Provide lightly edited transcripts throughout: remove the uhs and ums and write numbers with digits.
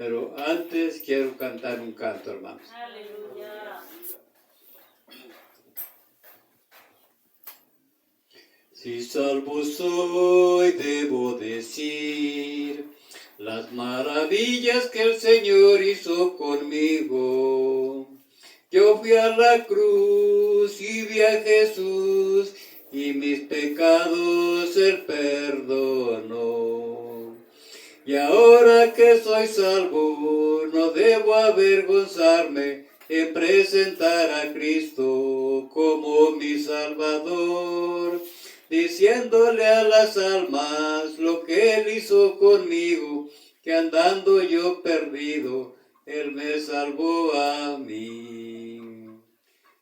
Pero antes quiero cantar un canto, hermanos. Aleluya. Si salvo soy, debo decir las maravillas que el Señor hizo conmigo. Yo fui a la cruz y vi a Jesús, y mis pecados Él perdonó. Y ahora que soy salvo, no debo avergonzarme en presentar a Cristo como mi Salvador, diciéndole a las almas lo que Él hizo conmigo, que andando yo perdido, Él me salvó a mí.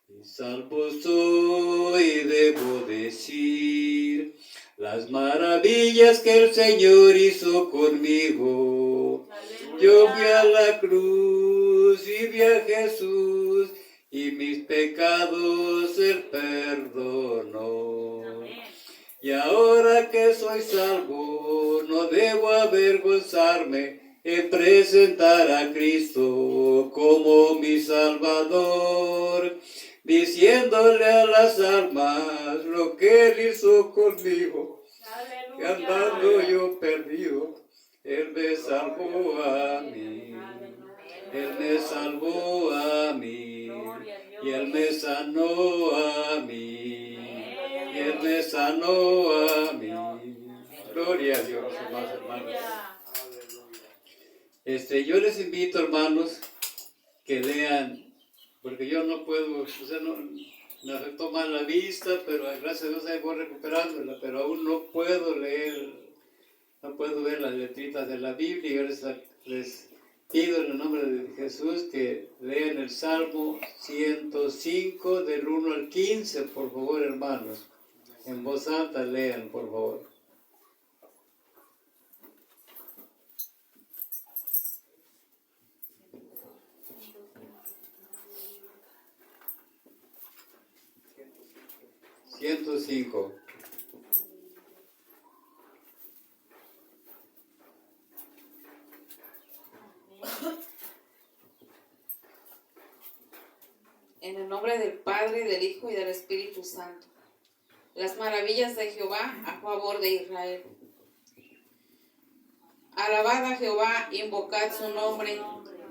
Y salvo soy, debo decir las maravillas que el Señor hizo conmigo. Aleluya. Yo fui a la cruz y vi a Jesús, y mis pecados Él perdonó. Amén. Y ahora que soy salvo, no debo avergonzarme en presentar a Cristo como mi Salvador, diciéndole a las almas lo que Él hizo conmigo, que Aleluya. andando yo perdido, Él me salvó a mí. Él me salvó a mí, y Él me sanó a mí, y Él me sanó a mí. Gloria a Dios, hermanos, hermanos. Yo les invito, hermanos, que lean, porque yo no puedo, me afectó mal la vista, pero gracias a Dios ahí voy recuperándola, pero aún no puedo leer, no puedo ver las letritas de la Biblia. Yo les pido en el nombre de Jesús que lean el Salmo 105 del 1 al 15, por favor, hermanos. En voz alta lean, por favor. ...105... En el nombre del Padre, del Hijo y del Espíritu Santo. Las maravillas de Jehová a favor de Israel. Alabad a Jehová, invocad su nombre,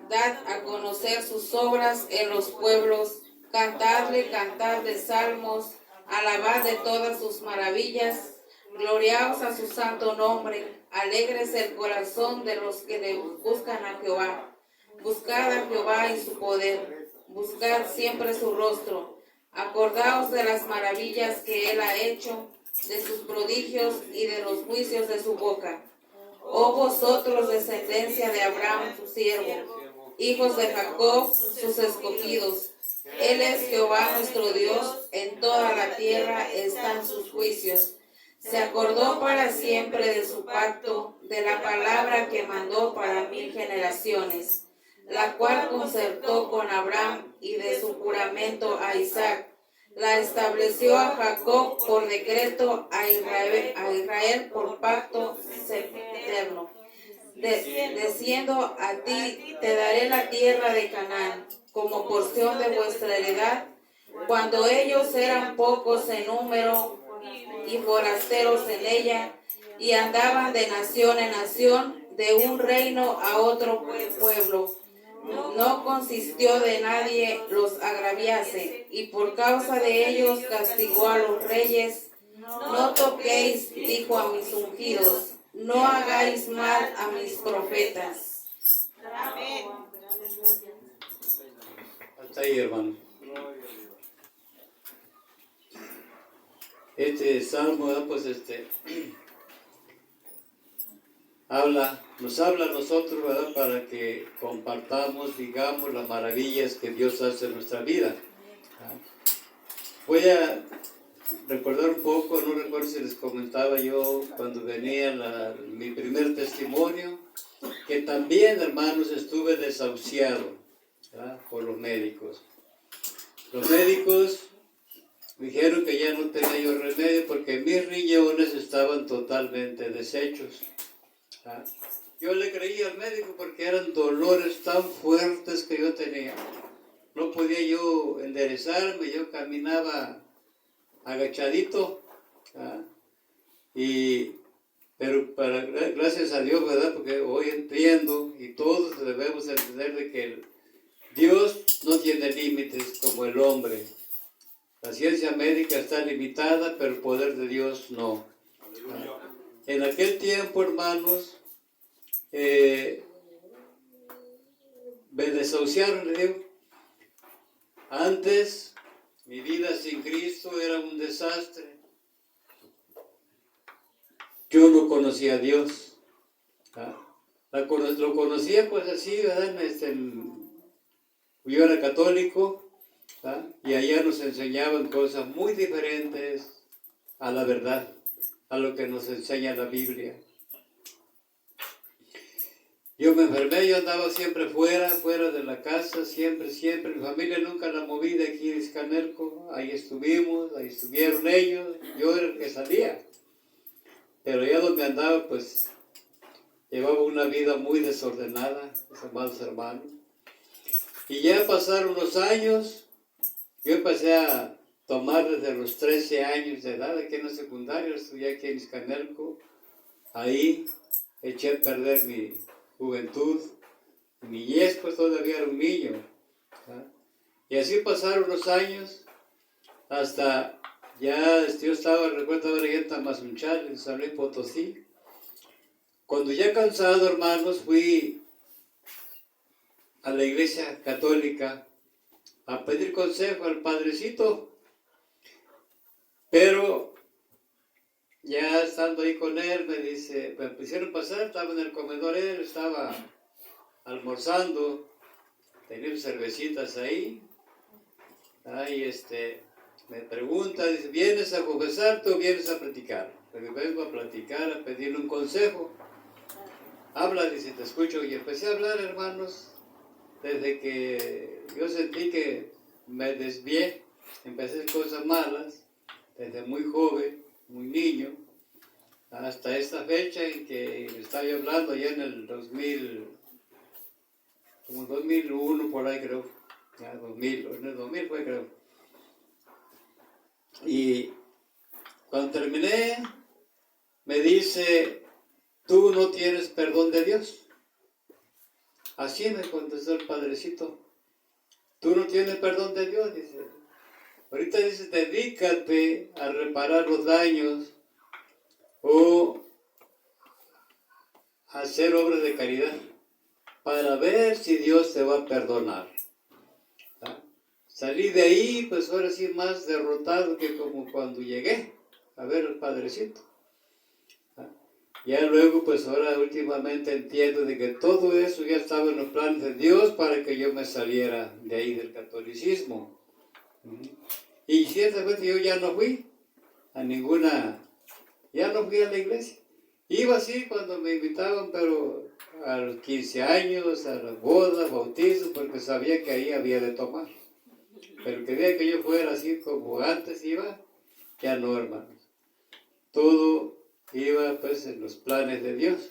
dad a conocer sus obras en los pueblos, cantadle, cantad de salmos, alabad de todas sus maravillas, gloriaos a su santo nombre, alégrese el corazón de los que le buscan a Jehová. Buscad a Jehová y su poder, buscad siempre su rostro, acordaos de las maravillas que él ha hecho, de sus prodigios y de los juicios de su boca. Oh vosotros, descendencia de Abraham, su siervo, hijos de Jacob, sus escogidos. Él es Jehová nuestro Dios, en toda la tierra están sus juicios. Se acordó para siempre de su pacto, de la palabra que mandó para 1000 generaciones, la cual concertó con Abraham y de su juramento a Isaac. La estableció a Jacob por decreto, a Israel por pacto eterno. Diciendo a ti, te daré la tierra de Canaán como porción de vuestra heredad, cuando ellos eran pocos en número y forasteros en ella, y andaban de nación en nación, de un reino a otro pueblo. No consistió de nadie los agraviase, y por causa de ellos castigó a los reyes. No toquéis, dijo a mis ungidos, no hagáis mal a mis profetas. Amén. Hasta ahí, hermano. Este salmo, pues nos habla a nosotros, ¿verdad? Para que compartamos, digamos, las maravillas que Dios hace en nuestra vida. Voy a recordar un poco, no recuerdo si les comentaba yo cuando venía mi primer testimonio, que también, hermanos, estuve desahuciado, ¿verdad? Por los médicos. Los médicos me dijeron que ya no tenía yo remedio porque mis riñones estaban totalmente deshechos. yo le creí al médico porque eran dolores tan fuertes que yo tenía. No podía yo enderezarme, yo caminaba agachadito. ¿Ah? Pero gracias a Dios, ¿verdad? Porque hoy entiendo y todos debemos entender de que Dios no tiene límites como el hombre. La ciencia médica está limitada, pero el poder de Dios no. ¿Ah? En aquel tiempo, hermanos, me desahuciaron, le digo. Antes, mi vida sin Cristo era un desastre. Yo no conocía a Dios. ¿Ah? Lo conocía pues así, ¿verdad? Yo era católico, ¿ah? Y allá nos enseñaban cosas muy diferentes a la verdad, a lo que nos enseña la Biblia. Yo me enfermé, yo andaba siempre fuera de la casa, siempre. Mi familia nunca la moví de aquí de Izcanelco. Ahí estuvimos, ahí estuvieron ellos, yo era el que salía. Pero allá donde andaba, pues, llevaba una vida muy desordenada, mis amados hermanos. Y ya pasaron los años, yo empecé a tomar desde los 13 años de edad, aquí en la secundaria, estudié aquí en Izcanelco. Ahí eché a perder mi juventud, mi niñez, pues todavía era un niño. ¿Ah? Y así pasaron los años, hasta ya yo recuerdo haber ido en Tamazunchal, en San Luis Potosí. Cuando ya cansado, hermanos, fui a la iglesia católica a pedir consejo al padrecito, pero ya estando ahí con él, me pusieron pasar, estaba en el comedor él, estaba almorzando, tenía cervecitas ahí, me pregunta, dice, ¿vienes a confesarte o vienes a platicar? Pero vengo a platicar, a pedirle un consejo. Habla, dice, te escucho. Y empecé a hablar, hermanos, desde que yo sentí que me desvié, empecé a hacer cosas malas, desde muy joven, muy niño, hasta esta fecha en que estaba yo hablando, ya en el 2000, como 2001 por ahí creo, ya 2000, en el 2000 fue creo. Y cuando terminé, me dice, tú no tienes perdón de Dios. Así me contestó el padrecito. Tú no tienes perdón de Dios, dice. Ahorita dice, dedícate a reparar los daños o a hacer obras de caridad para ver si Dios te va a perdonar. ¿Ah? Salí de ahí, pues ahora sí más derrotado que como cuando llegué a ver al padrecito. ¿Ah? Ya luego, pues ahora últimamente entiendo de que todo eso ya estaba en los planes de Dios para que yo me saliera de ahí del catolicismo. Y ciertamente yo ya no fui a ya no fui a la iglesia. Iba así cuando me invitaban, pero a los 15 años, a las bodas, bautizos, porque sabía que ahí había de tomar. Pero quería que yo fuera así como antes iba, ya no, hermanos. Todo iba pues en los planes de Dios.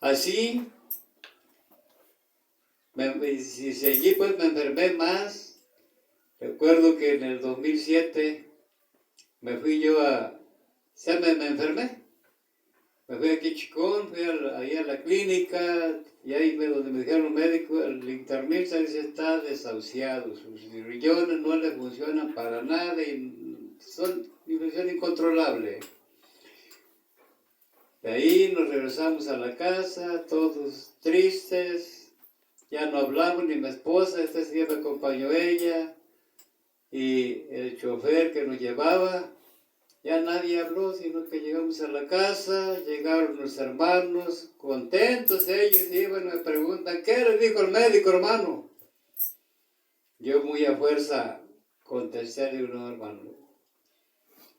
Así, si seguí pues me enfermé más. Recuerdo que en el 2007 me fui yo me enfermé. Me fui aquí a Chicón, fui ahí a la clínica, y ahí donde me dijeron los médicos, el internista dice, está desahuciado, sus riñones no le funcionan para nada y son infección incontrolable. De ahí nos regresamos a la casa, todos tristes, ya no hablamos ni mi esposa, este día me acompañó ella, y el chofer que nos llevaba, ya nadie habló, sino que llegamos a la casa, llegaron los hermanos, contentos ellos, y bueno, me preguntan, ¿qué le dijo el médico, hermano? Yo muy a fuerza contesté, digo, no, hermano,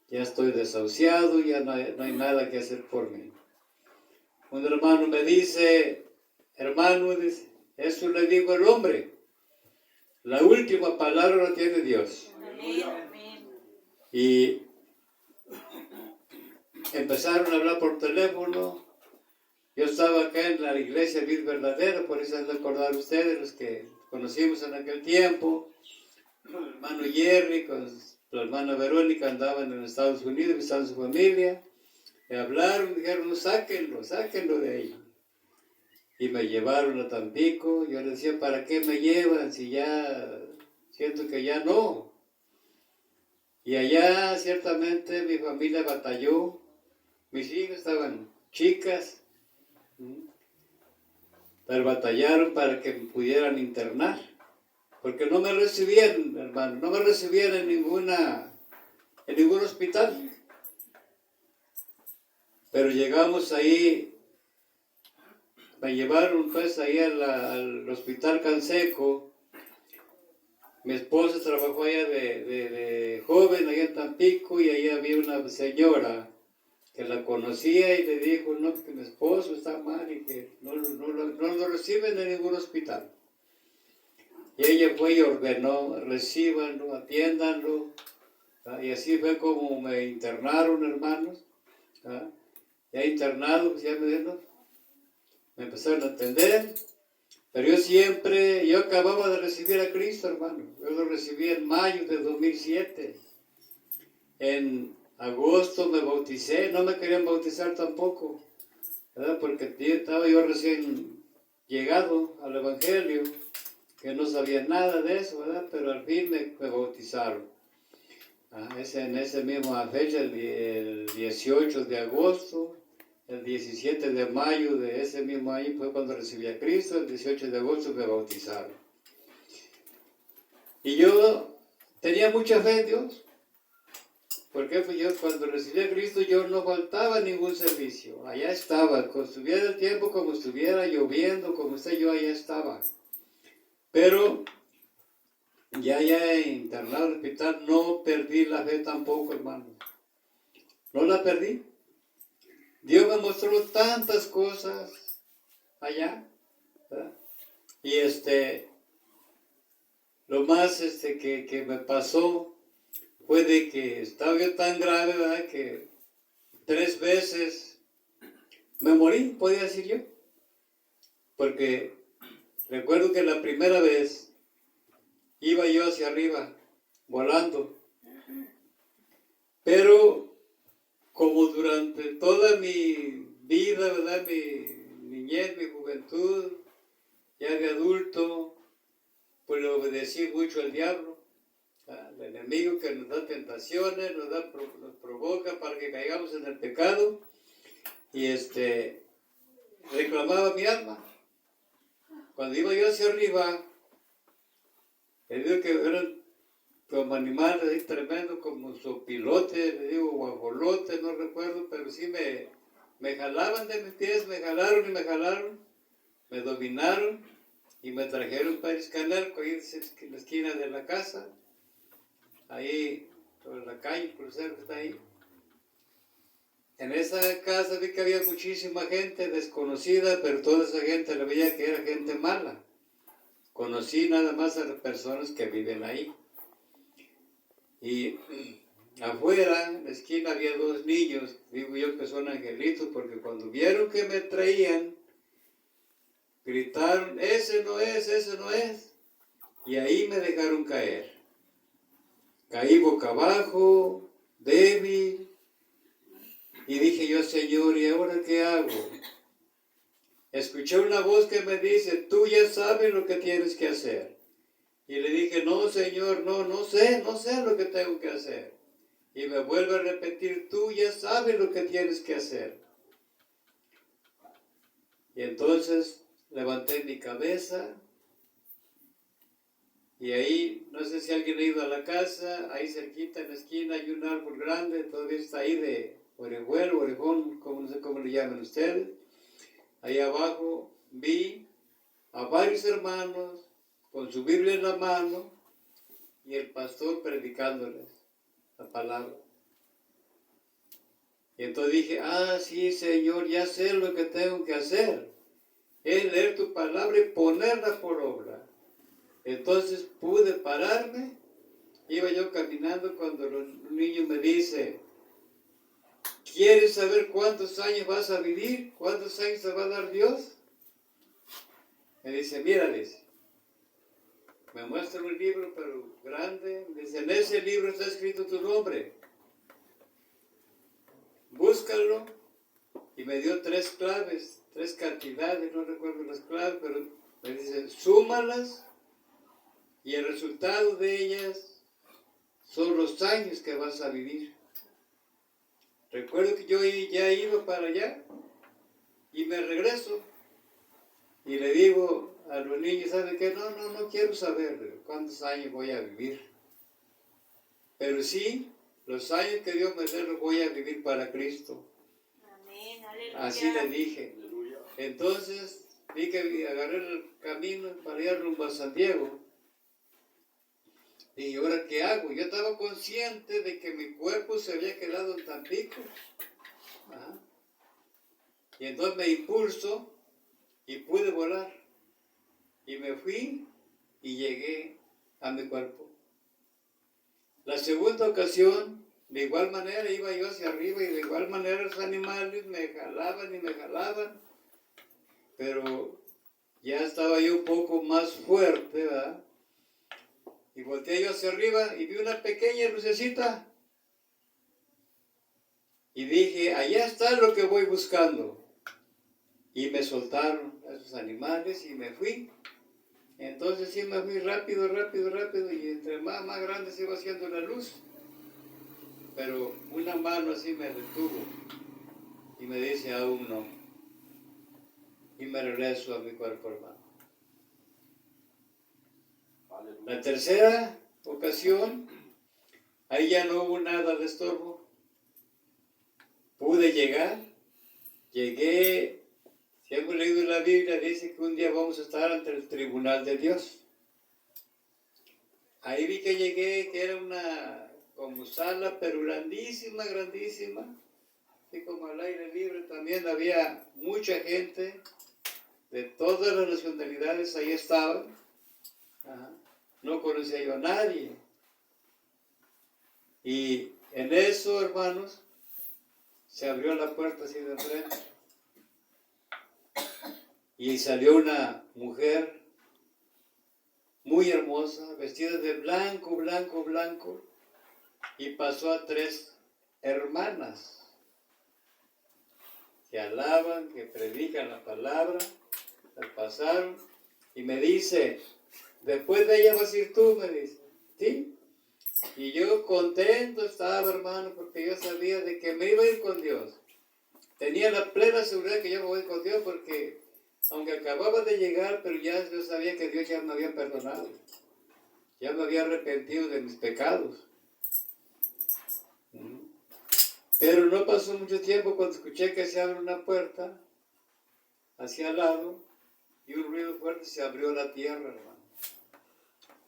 ya estoy desahuciado, ya no hay nada que hacer por mí. Un hermano me dice, hermano, dice, eso le dijo el hombre, la última palabra la tiene Dios. Amén. Y empezaron a hablar por teléfono, Yo estaba acá en la iglesia Vid Verdadero, por eso han de acordar ustedes, los que conocimos en aquel tiempo. El hermano Jerry con la hermana Verónica andaban en Estados Unidos visitando a su familia. Me hablaron, dijeron, no, sáquenlo de ahí. Y me llevaron a Tampico. Yo les decía, ¿para qué me llevan si ya siento que ya no? Y allá ciertamente mi familia batalló. Mis hijas estaban chicas, pero batallaron para que me pudieran internar. Porque no me recibían, hermano, no me recibían en ningún hospital. Pero llegamos ahí, me llevaron pues ahí al hospital Canseco. Mi esposa trabajó allá de joven, allá en Tampico, y ahí había una señora que la conocía y le dijo, no, que mi esposo está mal y que no lo reciben en ningún hospital. Y ella fue y ordenó, recíbanlo, atiéndanlo. Y así fue como me internaron, hermanos. Ya internado, pues ya me empezaron a atender. Pero yo acababa de recibir a Cristo, hermano. Yo lo recibí en mayo de 2007. En agosto me bauticé, no me querían bautizar tampoco, ¿verdad? Porque estaba yo recién llegado al Evangelio, que no sabía nada de eso, ¿verdad? Pero al fin me bautizaron. En esa misma fecha, el 18 de agosto, el 17 de mayo de ese mismo año fue cuando recibí a Cristo, el 18 de agosto me bautizaron. Y yo tenía mucha fe en Dios. Porque yo cuando recibí a Cristo yo no faltaba a ningún servicio, allá estaba, como estuviera el tiempo, como estuviera lloviendo, como esté yo, allá estaba. Pero ya internado en el hospital no perdí la fe tampoco, hermano. No la perdí. Dios me mostró tantas cosas allá, ¿verdad? Y lo más que me pasó fue de que estaba yo tan grave, ¿verdad? Que 3 veces me morí, podía decir yo. Porque recuerdo que la primera vez iba yo hacia arriba, volando. Pero como durante toda mi vida, ¿verdad? Mi niñez, mi juventud, ya de adulto, pues le obedecí mucho al diablo. El enemigo que nos da tentaciones, nos provoca para que caigamos en el pecado, y reclamaba mi alma. Cuando iba yo hacia arriba, le digo que eran como animales ahí tremendos, como sopilotes, le digo guajolotes, no recuerdo, pero sí me jalaban de mis pies, me jalaron, me dominaron y me trajeron para Iscanalco, ahí en la esquina de la casa. Ahí, sobre la calle, el crucero que está ahí. En esa casa vi que había muchísima gente desconocida, pero toda esa gente la veía que era gente mala. Conocí nada más a las personas que viven ahí. Y afuera, en la esquina, había 2 niños, digo yo que son angelitos, porque cuando vieron que me traían, gritaron, ese no es. Y ahí me dejaron caer. Caí boca abajo, débil, y dije yo, Señor, ¿y ahora qué hago? Escuché una voz que me dice, tú ya sabes lo que tienes que hacer. Y le dije, no, Señor, no sé lo que tengo que hacer. Y me vuelve a repetir, tú ya sabes lo que tienes que hacer. Y entonces levanté mi cabeza. Y ahí, no sé si alguien ha ido a la casa, ahí cerquita en la esquina hay un árbol grande, todavía está ahí de orejuelo, orejón, no sé cómo le llaman ustedes. Ahí abajo vi a varios hermanos con su Biblia en la mano y el pastor predicándoles la palabra. Y entonces dije, sí, Señor, ya sé lo que tengo que hacer. Es leer tu palabra y ponerla por obra. Entonces pude pararme, iba yo caminando cuando un niño me dice, ¿quieres saber cuántos años vas a vivir? ¿Cuántos años te va a dar Dios? Me dice, mira, dice, me muestra un libro, pero grande. Dice, en ese libro está escrito tu nombre. Búscalo. Y me dio 3 claves, 3 cantidades, no recuerdo las claves, pero me dice, súmalas y el resultado de ellas son los años que vas a vivir. Recuerdo que yo ya iba para allá y me regreso y le digo a los niños, ¿saben qué? No quiero saber cuántos años voy a vivir, pero sí, los años que Dios me dé los voy a vivir para Cristo. Amén, aleluya. Así le dije. Entonces, vi que agarré el camino para ir rumbo a San Diego. Y ahora, ¿qué hago? Yo estaba consciente de que mi cuerpo se había quedado en Tampico. Ajá. Y entonces me impulso y pude volar. Y me fui y llegué a mi cuerpo. La segunda ocasión, de igual manera, iba yo hacia arriba y de igual manera los animales me jalaban y me jalaban. Pero ya estaba yo un poco más fuerte, ¿verdad? Y volteé yo hacia arriba y vi una pequeña lucecita. Y dije, allá está lo que voy buscando. Y me soltaron esos animales y me fui. Entonces sí me fui rápido, y entre más grande se iba haciendo la luz. Pero una mano así me detuvo y me dice, aún no. Y me regreso a mi cuerpo, hermano. La tercera ocasión, ahí ya no hubo nada de estorbo. Pude llegar, llegué. Si hemos leído la Biblia, dice que un día vamos a estar ante el tribunal de Dios. Ahí vi que llegué, que era una como sala, pero grandísima, así como al aire libre. También había mucha gente de todas las nacionalidades, ahí estaban. Ajá. No conocía yo a nadie. Y en eso, hermanos, se abrió la puerta así de frente. Y salió una mujer muy hermosa, vestida de blanco, y pasó a 3 hermanas que alaban, que predican la palabra. Las pasaron y me dice, después de ella vas a ir tú, me dice, ¿sí? Y yo contento estaba, hermano, porque yo sabía de que me iba a ir con Dios. Tenía la plena seguridad que yo me voy con Dios porque aunque acababa de llegar, pero ya yo sabía que Dios ya me había perdonado. Ya me había arrepentido de mis pecados. Pero no pasó mucho tiempo cuando escuché que se abre una puerta hacia al lado y un ruido fuerte, se abrió la tierra, hermano.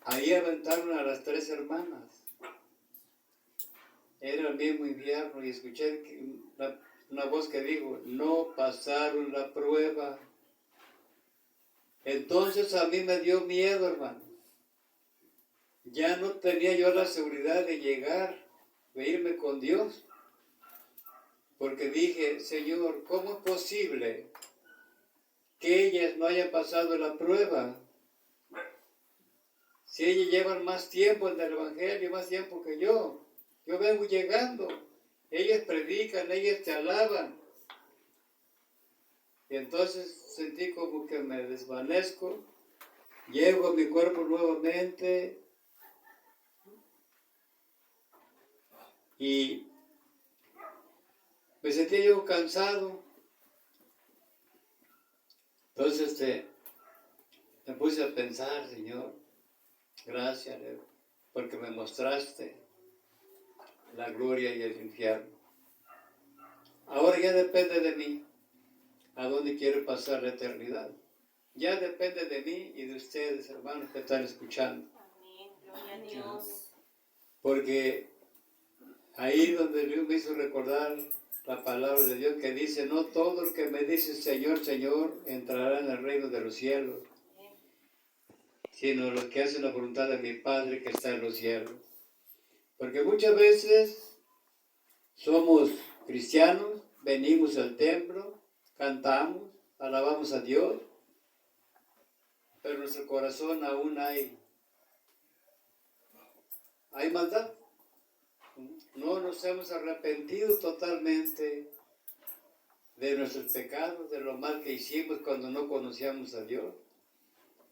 Ahí aventaron a las 3 hermanas. Era el mismo invierno y escuché una voz que dijo, no pasaron la prueba. Entonces a mí me dio miedo, hermano. Ya no tenía yo la seguridad de llegar, de irme con Dios. Porque dije, Señor, ¿cómo es posible que ellas no hayan pasado la prueba? Si ellas llevan más tiempo en el Evangelio, más tiempo que yo. Yo vengo llegando. Ellas predican, ellas te alaban. Y entonces sentí como que me desvanezco. Llego a mi cuerpo nuevamente. Y me sentía yo cansado. Entonces me puse a pensar, Señor, gracias, porque me mostraste la gloria y el infierno. Ahora ya depende de mí a dónde quiero pasar la eternidad. Ya depende de mí y de ustedes, hermanos, que están escuchando. Amén, gloria a Dios. Porque ahí donde Dios me hizo recordar la palabra de Dios que dice, no todo el que me dice Señor, Señor, entrará en el reino de los cielos, sino los que hacen la voluntad de mi Padre que está en los cielos. Porque muchas veces somos cristianos, venimos al templo, cantamos, alabamos a Dios, pero en nuestro corazón aún hay maldad. No nos hemos arrepentido totalmente de nuestros pecados, de lo mal que hicimos cuando no conocíamos a Dios.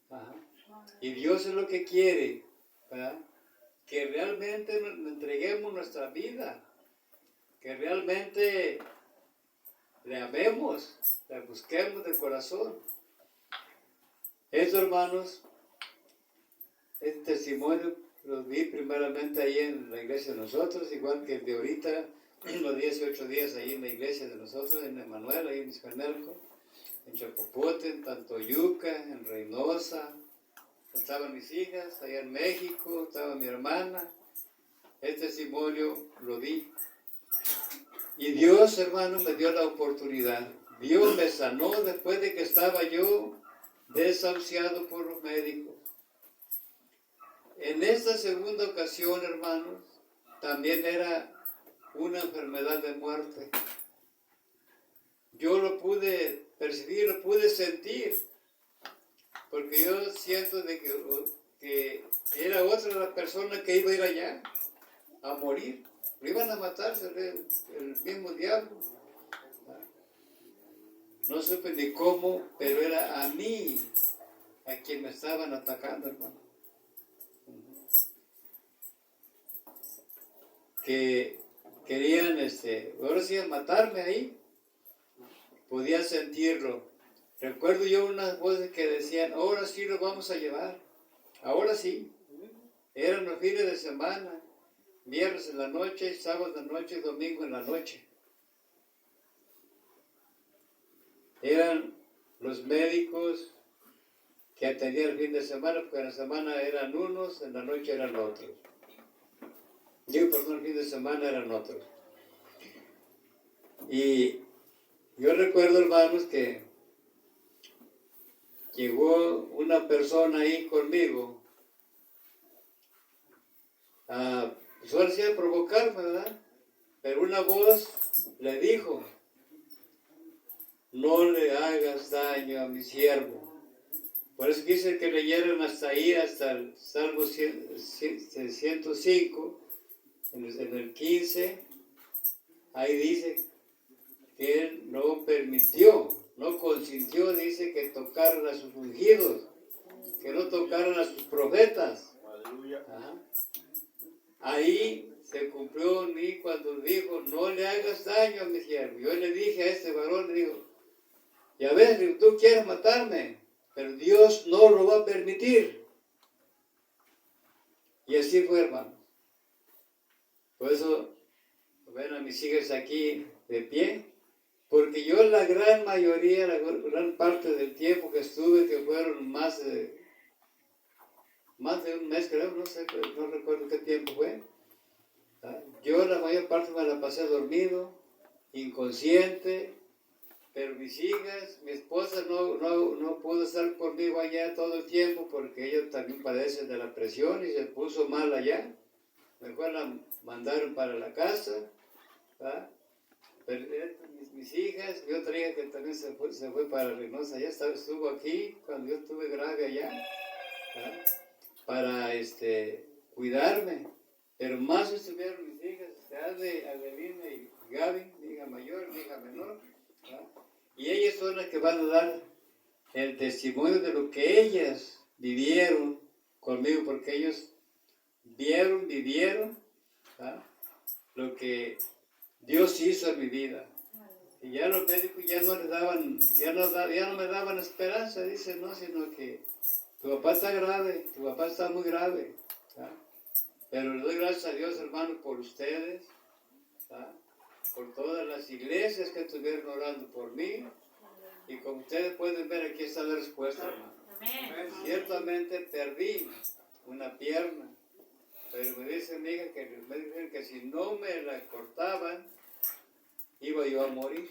Ajá. Y Dios es lo que quiere, ¿verdad? Que realmente nos entreguemos nuestra vida, que realmente le amemos, le busquemos de corazón. Eso, hermanos, este testimonio lo vi primeramente ahí en la iglesia de nosotros, igual que el de ahorita, los 18 días ahí en la iglesia de nosotros, en Emanuel, ahí en Xcanelco, en Chapopote, en Tantoyuca, en Reynosa. Estaban mis hijas, allá en México, estaba mi hermana. Este testimonio lo di. Y Dios, hermano, me dio la oportunidad. Dios me sanó después de que estaba yo desahuciado por los médicos. En esta segunda ocasión, hermanos, también era una enfermedad de muerte. Yo lo pude percibir, lo pude sentir, porque yo siento de que era otra la persona que iba a ir allá a morir. Lo iban a matar, el mismo diablo. No supe ni cómo, pero era a mí a quien me estaban atacando, hermano. Que querían, ahora sí, matarme ahí. Podía sentirlo. Recuerdo yo unas voces que decían, ahora sí lo vamos a llevar. Ahora sí. Eran los fines de semana. Viernes en la noche, sábado en la noche y domingo en la noche. Eran los médicos que atendían el fin de semana, porque en la semana eran unos, en la noche eran otros. El fin de semana eran otros. Y yo recuerdo, hermanos, que llegó una persona ahí conmigo a provocarme, ¿verdad? Pero una voz le dijo, no le hagas daño a mi siervo. Por eso quise que leyeran hasta ahí, hasta el Salmo 105, en el 15, ahí dice que él no permitió, no consintió, dice, que tocaran a sus ungidos, que no tocaran a sus profetas. Ajá. Ahí se cumplió en mí cuando dijo, no le hagas daño a mi siervo. Yo le dije a este varón, le digo, ya ves, tú quieres matarme, pero Dios no lo va a permitir. Y así fue, hermano. Por eso, ven a mis hijas aquí de pie, porque yo la gran mayoría, la gran parte del tiempo que estuve, que fueron más de un mes, creo, no sé, no recuerdo qué tiempo fue. Yo la mayor parte me la pasé dormido, inconsciente, pero mis hijas, mi esposa no pudo estar conmigo allá todo el tiempo porque ella también padece de la presión y se puso mal allá. Mejor la mandaron para la casa, ¿verdad? Pero mis hijas, mi otra hija que también se fue para Reynosa, allá estuvo aquí cuando yo estuve grave allá, ¿verdad? Para cuidarme. Pero más estuvieron mis hijas, Adelina y Gaby, mi hija mayor, mi hija menor, ¿verdad? Y ellas son las que van a dar el testimonio de lo que ellas vivieron conmigo, porque ellos vivieron, ¿verdad? Lo que Dios hizo en mi vida. Y ya los médicos ya no me daban esperanza, dicen, no, sino que tu papá está grave, tu papá está muy grave, ¿verdad? Pero le doy gracias a Dios, hermano, por ustedes, ¿verdad? Por todas las iglesias que estuvieron orando por mí. Y como ustedes pueden ver, aquí está la respuesta, hermano. Amén. Ciertamente perdí una pierna, pero me dice mi hija que si no me la cortaban, iba yo a morir.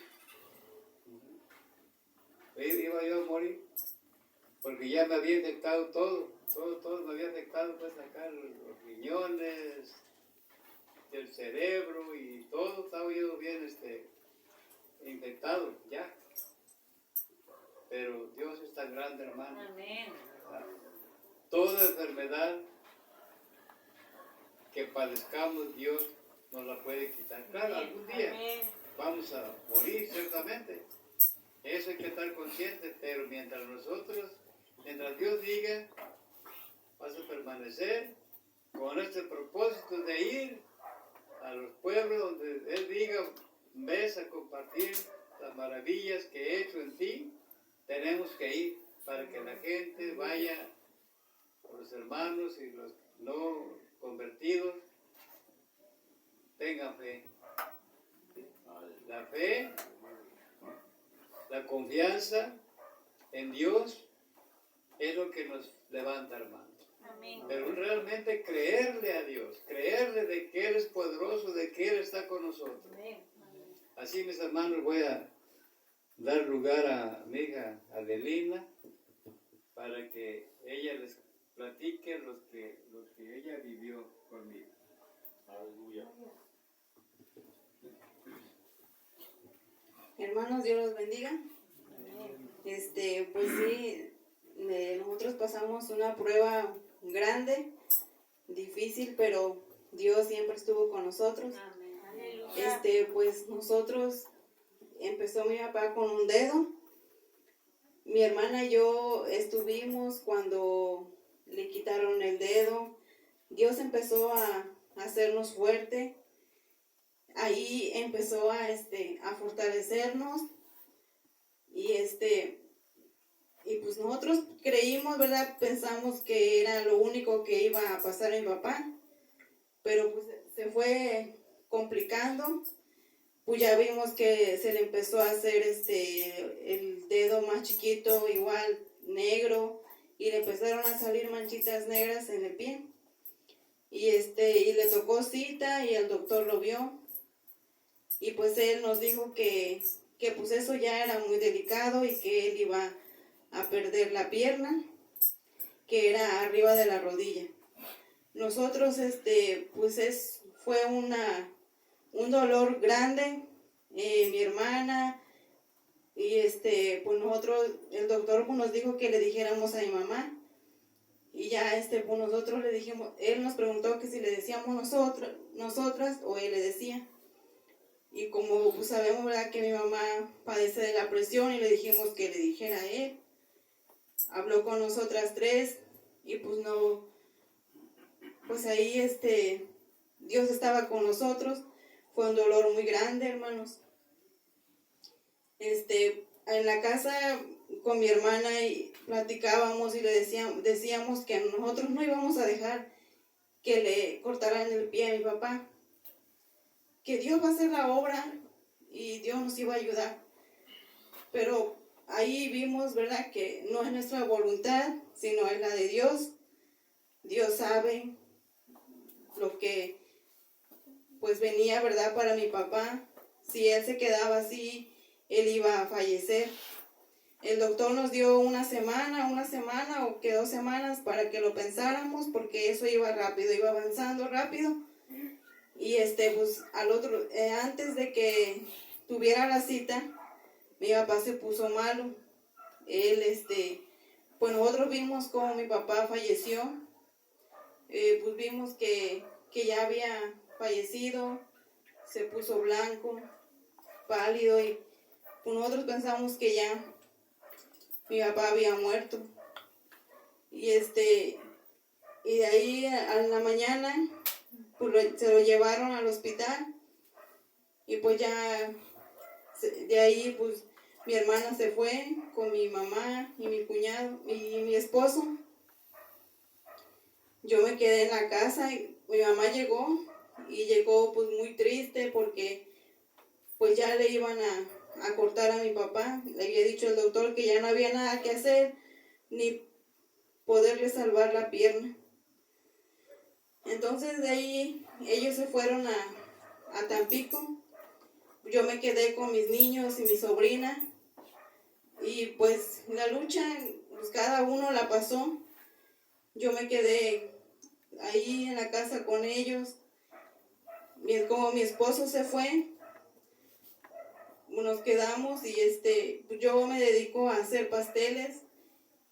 Iba yo a morir, porque ya me había infectado todo me había afectado, pues acá los riñones, del cerebro y todo está oído bien infectado ya. Pero Dios es tan grande, hermano. Amén. Toda enfermedad que padezcamos, Dios nos la puede quitar. Claro, algún día Amén. vamos a morir, ciertamente. Eso hay que estar consciente, pero mientras Dios diga, vas a permanecer con este propósito de ir a los pueblos donde Él diga, ves a compartir las maravillas que he hecho en ti. Tenemos que ir para que la gente vaya, los hermanos y los no convertidos, tengan fe. La fe, la confianza en Dios es lo que nos levanta, hermano. Amén. Pero realmente creerle a Dios, creerle de que Él es poderoso, de que Él está con nosotros. Amén. Así, mis hermanos, voy a dar lugar a mi hija Adelina para que ella les platique lo que ella vivió conmigo. Aleluya. Hermanos, Dios los bendiga. Pues sí, nosotros pasamos una prueba grande, difícil, pero Dios siempre estuvo con nosotros. Amén. Aleluya. Pues nosotros, empezó mi papá con un dedo. Mi hermana y yo estuvimos cuando le quitaron el dedo. Dios empezó a hacernos fuerte. Ahí empezó a fortalecernos y pues nosotros creímos, ¿verdad? Pensamos que era lo único que iba a pasar a mi papá, pero pues se fue complicando. Pues ya vimos que se le empezó a hacer el dedo más chiquito, igual negro, y le empezaron a salir manchitas negras en el pie. Y le tocó cita y el doctor lo vio. Y pues él nos dijo que pues eso ya era muy delicado y que él iba a perder la pierna, que era arriba de la rodilla. Nosotros, pues fue un dolor grande, mi hermana, y pues nosotros, el doctor pues nos dijo que le dijéramos a mi mamá, y ya pues nosotros le dijimos, él nos preguntó que si le decíamos nosotras o él le decía. Y como pues sabemos, ¿verdad?, que mi mamá padece de la presión, y le dijimos que le dijera a él. Habló con nosotras tres y pues no, pues ahí Dios estaba con nosotros. Fue un dolor muy grande, hermanos. En la casa con mi hermana y platicábamos y le decíamos que nosotros no íbamos a dejar que le cortaran el pie a mi papá, que Dios va a hacer la obra y Dios nos iba a ayudar. Pero ahí vimos, ¿verdad?, que no es nuestra voluntad, sino es la de Dios. Dios sabe lo que pues venía, ¿verdad?, para mi papá. Si él se quedaba así, él iba a fallecer. El doctor nos dio una semana o que 2 semanas para que lo pensáramos, porque eso iba rápido, iba avanzando rápido. Y pues antes de que tuviera la cita, mi papá se puso malo. Él, pues nosotros vimos cómo mi papá falleció. Pues vimos que ya había fallecido, se puso blanco, pálido, y pues nosotros pensamos que ya mi papá había muerto. Y y de ahí a la mañana pues se lo llevaron al hospital, y pues ya de ahí pues mi hermana se fue con mi mamá y mi cuñado y mi esposo. Yo me quedé en la casa y mi mamá llegó pues muy triste, porque pues ya le iban a cortar a mi papá. Le había dicho el doctor que ya no había nada que hacer, ni poderle salvar la pierna. Entonces de ahí ellos se fueron a Tampico. Yo me quedé con mis niños y mi sobrina, y pues la lucha pues cada uno la pasó. Yo me quedé ahí en la casa con ellos. como mi esposo se fue, nos quedamos y yo me dedico a hacer pasteles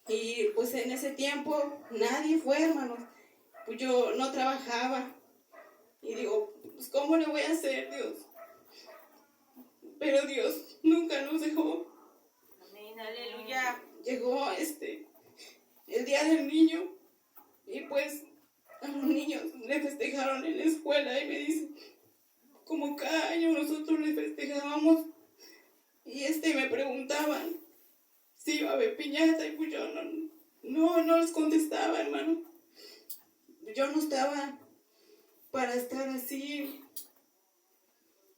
y pues en ese tiempo nadie fue, hermanos. Pues yo no trabajaba y digo, pues ¿cómo le voy a hacer, Dios? Pero Dios nunca nos dejó. Amén, aleluya. Llegó el día del niño y pues a los niños le festejaron en la escuela y me dicen, como cada año nosotros le festejábamos y me preguntaban si iba a haber piñata y pues yo no les contestaba, hermano. Yo no estaba para estar así,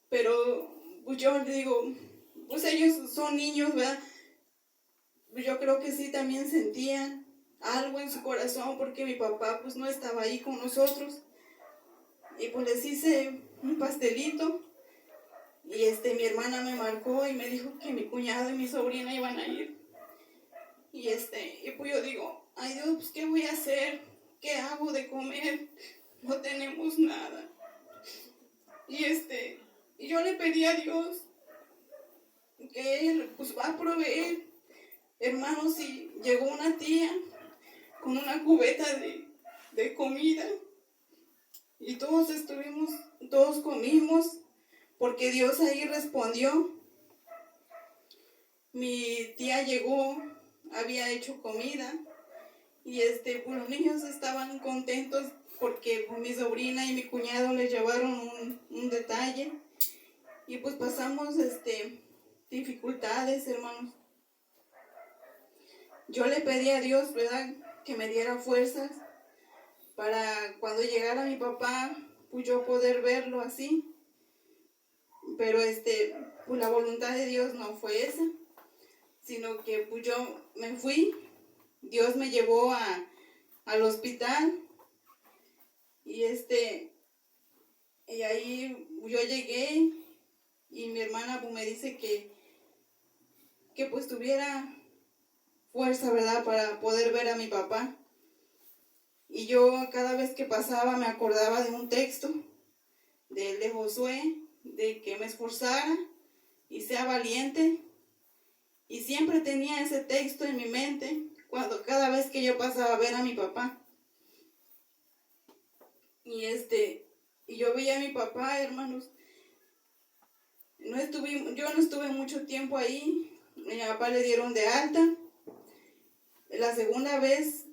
pero pues yo le digo, pues ellos son niños, ¿verdad? Yo creo que sí también sentían algo en su corazón porque mi papá pues no estaba ahí con nosotros. Y pues les hice un pastelito y mi hermana me marcó y me dijo que mi cuñado y mi sobrina iban a ir. Y pues yo digo, ay Dios, pues ¿qué voy a hacer? ¿Qué hago de comer? No tenemos nada. Y yo le pedí a Dios que Él pues va a proveer. Hermanos, y llegó una tía con una cubeta de comida y todos comimos porque Dios ahí respondió. Mi tía llegó, había hecho comida y pues los niños estaban contentos porque pues, mi sobrina y mi cuñado les llevaron un detalle y pues pasamos dificultades, hermanos. Yo le pedí a Dios, ¿verdad?, que me diera fuerzas para cuando llegara mi papá, pues yo poder verlo así. Pero pues la voluntad de Dios no fue esa, sino que pues yo me fui, Dios me llevó al hospital y y ahí yo llegué y mi hermana pues me dice que pues tuviera fuerza, ¿verdad?, para poder ver a mi papá. Y yo cada vez que pasaba me acordaba de un texto de Josué, de que me esforzara y sea valiente. Y siempre tenía ese texto en mi mente cada vez que yo pasaba a ver a mi papá. Y y yo veía a mi papá, hermanos. Yo no estuve mucho tiempo ahí. A mi papá le dieron de alta. La segunda vez,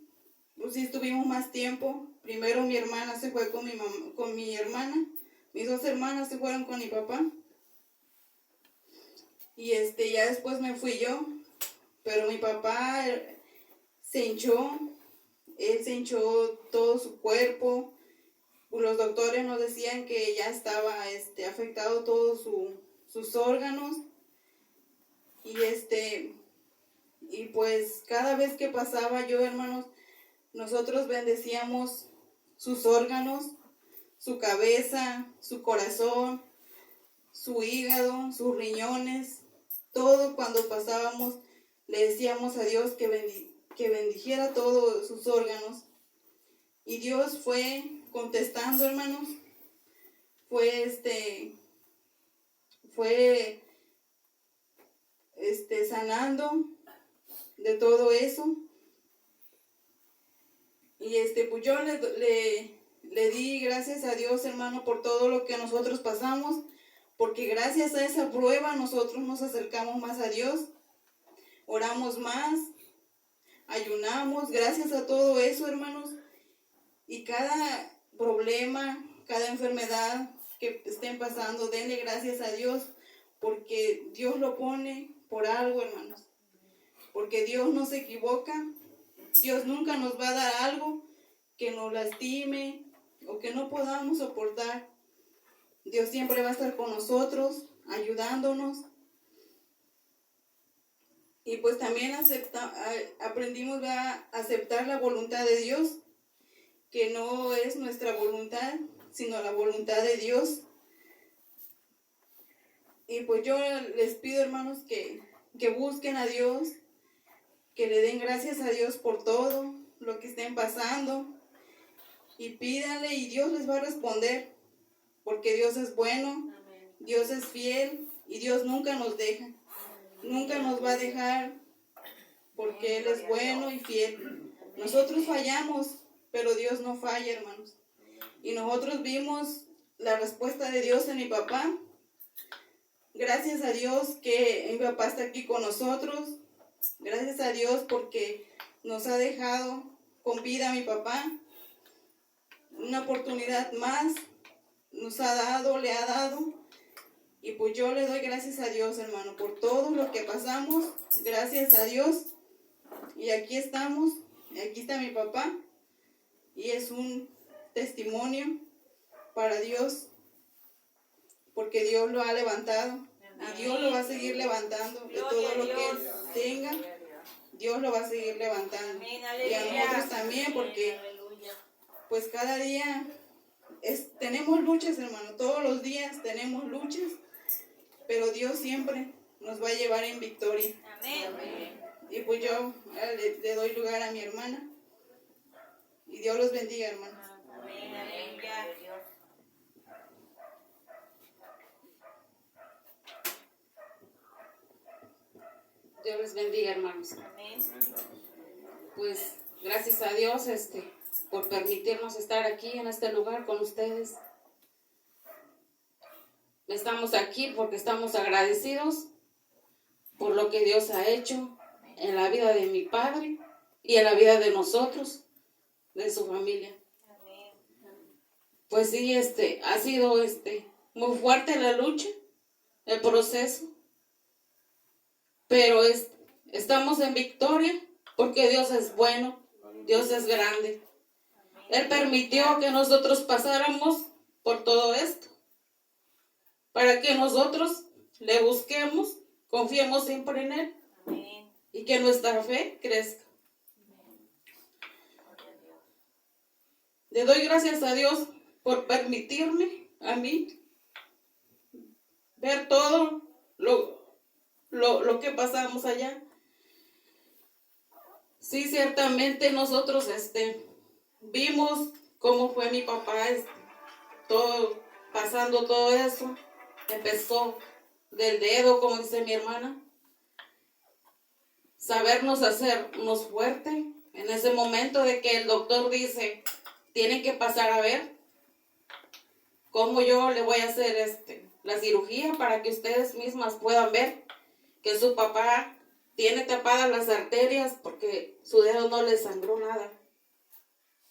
pues sí estuvimos más tiempo. Primero mi hermana se fue con mi hermana. Mis dos hermanas se fueron con mi papá. Y ya después me fui yo. Pero mi papá se hinchó. Él se hinchó todo su cuerpo. Los doctores nos decían que ya estaba afectado todos sus órganos. Y pues cada vez que pasaba yo, hermanos, nosotros bendecíamos sus órganos, su cabeza, su corazón, su hígado, sus riñones, todo. Cuando pasábamos le decíamos a Dios que bendijera todos sus órganos. Y Dios fue contestando, hermanos, fue sanando de todo eso. Y pues yo le di gracias a Dios, hermano, por todo lo que nosotros pasamos, porque gracias a esa prueba nosotros nos acercamos más a Dios, oramos más, ayunamos, gracias a todo eso, hermanos. Y cada problema, cada enfermedad que estén pasando, denle gracias a Dios, porque Dios lo pone por algo, hermanos. Porque Dios no se equivoca. Dios nunca nos va a dar algo que nos lastime o que no podamos soportar. Dios siempre va a estar con nosotros, ayudándonos. Y pues también aprendimos a aceptar la voluntad de Dios, que no es nuestra voluntad, sino la voluntad de Dios. Y pues yo les pido, hermanos, que busquen a Dios, que le den gracias a Dios por todo lo que estén pasando y pídanle y Dios les va a responder, porque Dios es bueno, Dios es fiel y Dios nunca nos deja. Nunca nos va a dejar porque Él es bueno y fiel. Nosotros fallamos, pero Dios no falla, hermanos. Y nosotros vimos la respuesta de Dios en mi papá. Gracias a Dios que mi papá está aquí con nosotros. Gracias a Dios porque nos ha dejado con vida a mi papá. Una oportunidad más nos ha dado, le ha dado. Y pues yo le doy gracias a Dios, hermano, por todo lo que pasamos. Gracias a Dios. Y aquí estamos. Aquí está mi papá. Y es un testimonio para Dios. Porque Dios lo ha levantado. Y Dios lo va a seguir levantando. De todo lo que Él tenga, Dios lo va a seguir levantando. Y a nosotros también, porque pues cada día tenemos luchas, hermano. Todos los días tenemos luchas. Pero Dios siempre nos va a llevar en victoria. Amén. Y pues yo le doy lugar a mi hermana. Y Dios los bendiga, hermanos. Amén. Aleluya. Dios les bendiga, hermanos. Amén. Pues gracias a Dios por permitirnos estar aquí en este lugar con ustedes. Estamos aquí porque estamos agradecidos por lo que Dios ha hecho en la vida de mi padre y en la vida de nosotros, de su familia. Amén. Pues sí, ha sido muy fuerte la lucha, el proceso, pero estamos en victoria porque Dios es bueno, Dios es grande. Él permitió que nosotros pasáramos por todo esto, para que nosotros le busquemos, confiemos siempre en Él Amén. y que nuestra fe crezca. Le doy gracias a Dios por permitirme a mí ver todo lo que pasamos allá. Sí, ciertamente nosotros vimos cómo fue mi papá pasando todo eso. Empezó del dedo, como dice mi hermana. Sabernos hacernos fuerte en ese momento de que el doctor dice, tienen que pasar a ver cómo yo le voy a hacer la cirugía para que ustedes mismas puedan ver que su papá tiene tapadas las arterias porque su dedo no le sangró nada.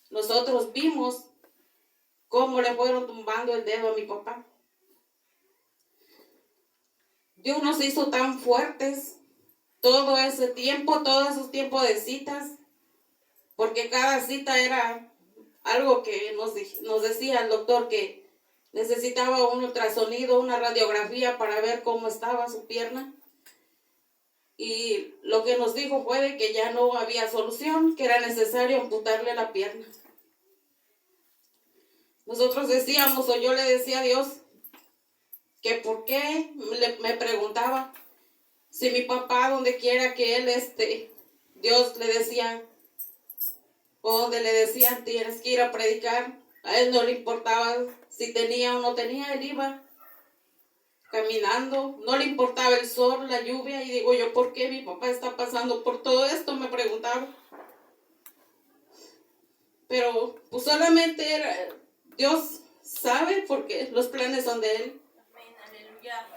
Nosotros vimos cómo le fueron tumbando el dedo a mi papá. Dios nos hizo tan fuertes todo ese tiempo, todos esos tiempos de citas, porque cada cita era algo que nos decía el doctor que necesitaba un ultrasonido, una radiografía para ver cómo estaba su pierna. Y lo que nos dijo fue de que ya no había solución, que era necesario amputarle la pierna. Nosotros decíamos, o yo le decía a Dios, que por qué, me preguntaba, si mi papá, donde quiera que él, Dios le decía, o donde le decían, tienes que ir a predicar, a él no le importaba si tenía o no tenía, él iba caminando, no le importaba el sol, la lluvia, y digo yo, ¿por qué mi papá está pasando por todo esto? Me preguntaba. Pero pues solamente Dios sabe porque los planes son de Él. Amén. Aleluya.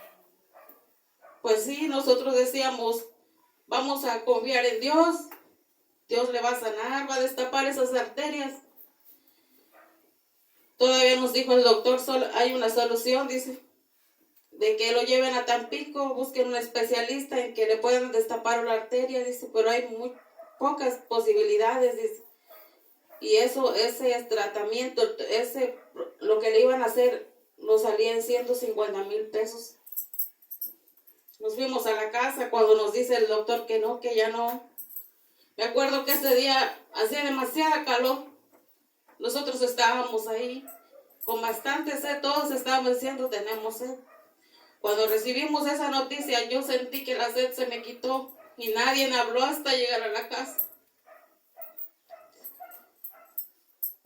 Pues sí, nosotros decíamos, vamos a confiar en Dios, Dios le va a sanar, va a destapar esas arterias. Todavía nos dijo el doctor, hay una solución, dice, de que lo lleven a Tampico, busquen un especialista en que le puedan destapar la arteria, dice, pero hay muy pocas posibilidades, dice. Y ese tratamiento, lo que le iban a hacer, nos salía en 150,000 pesos. Nos fuimos a la casa cuando nos dice el doctor que no, que ya no. Me acuerdo que ese día hacía demasiada calor. Nosotros estábamos ahí con bastante sed, todos estábamos diciendo, tenemos sed. Cuando recibimos esa noticia, yo sentí que la sed se me quitó y nadie me habló hasta llegar a la casa.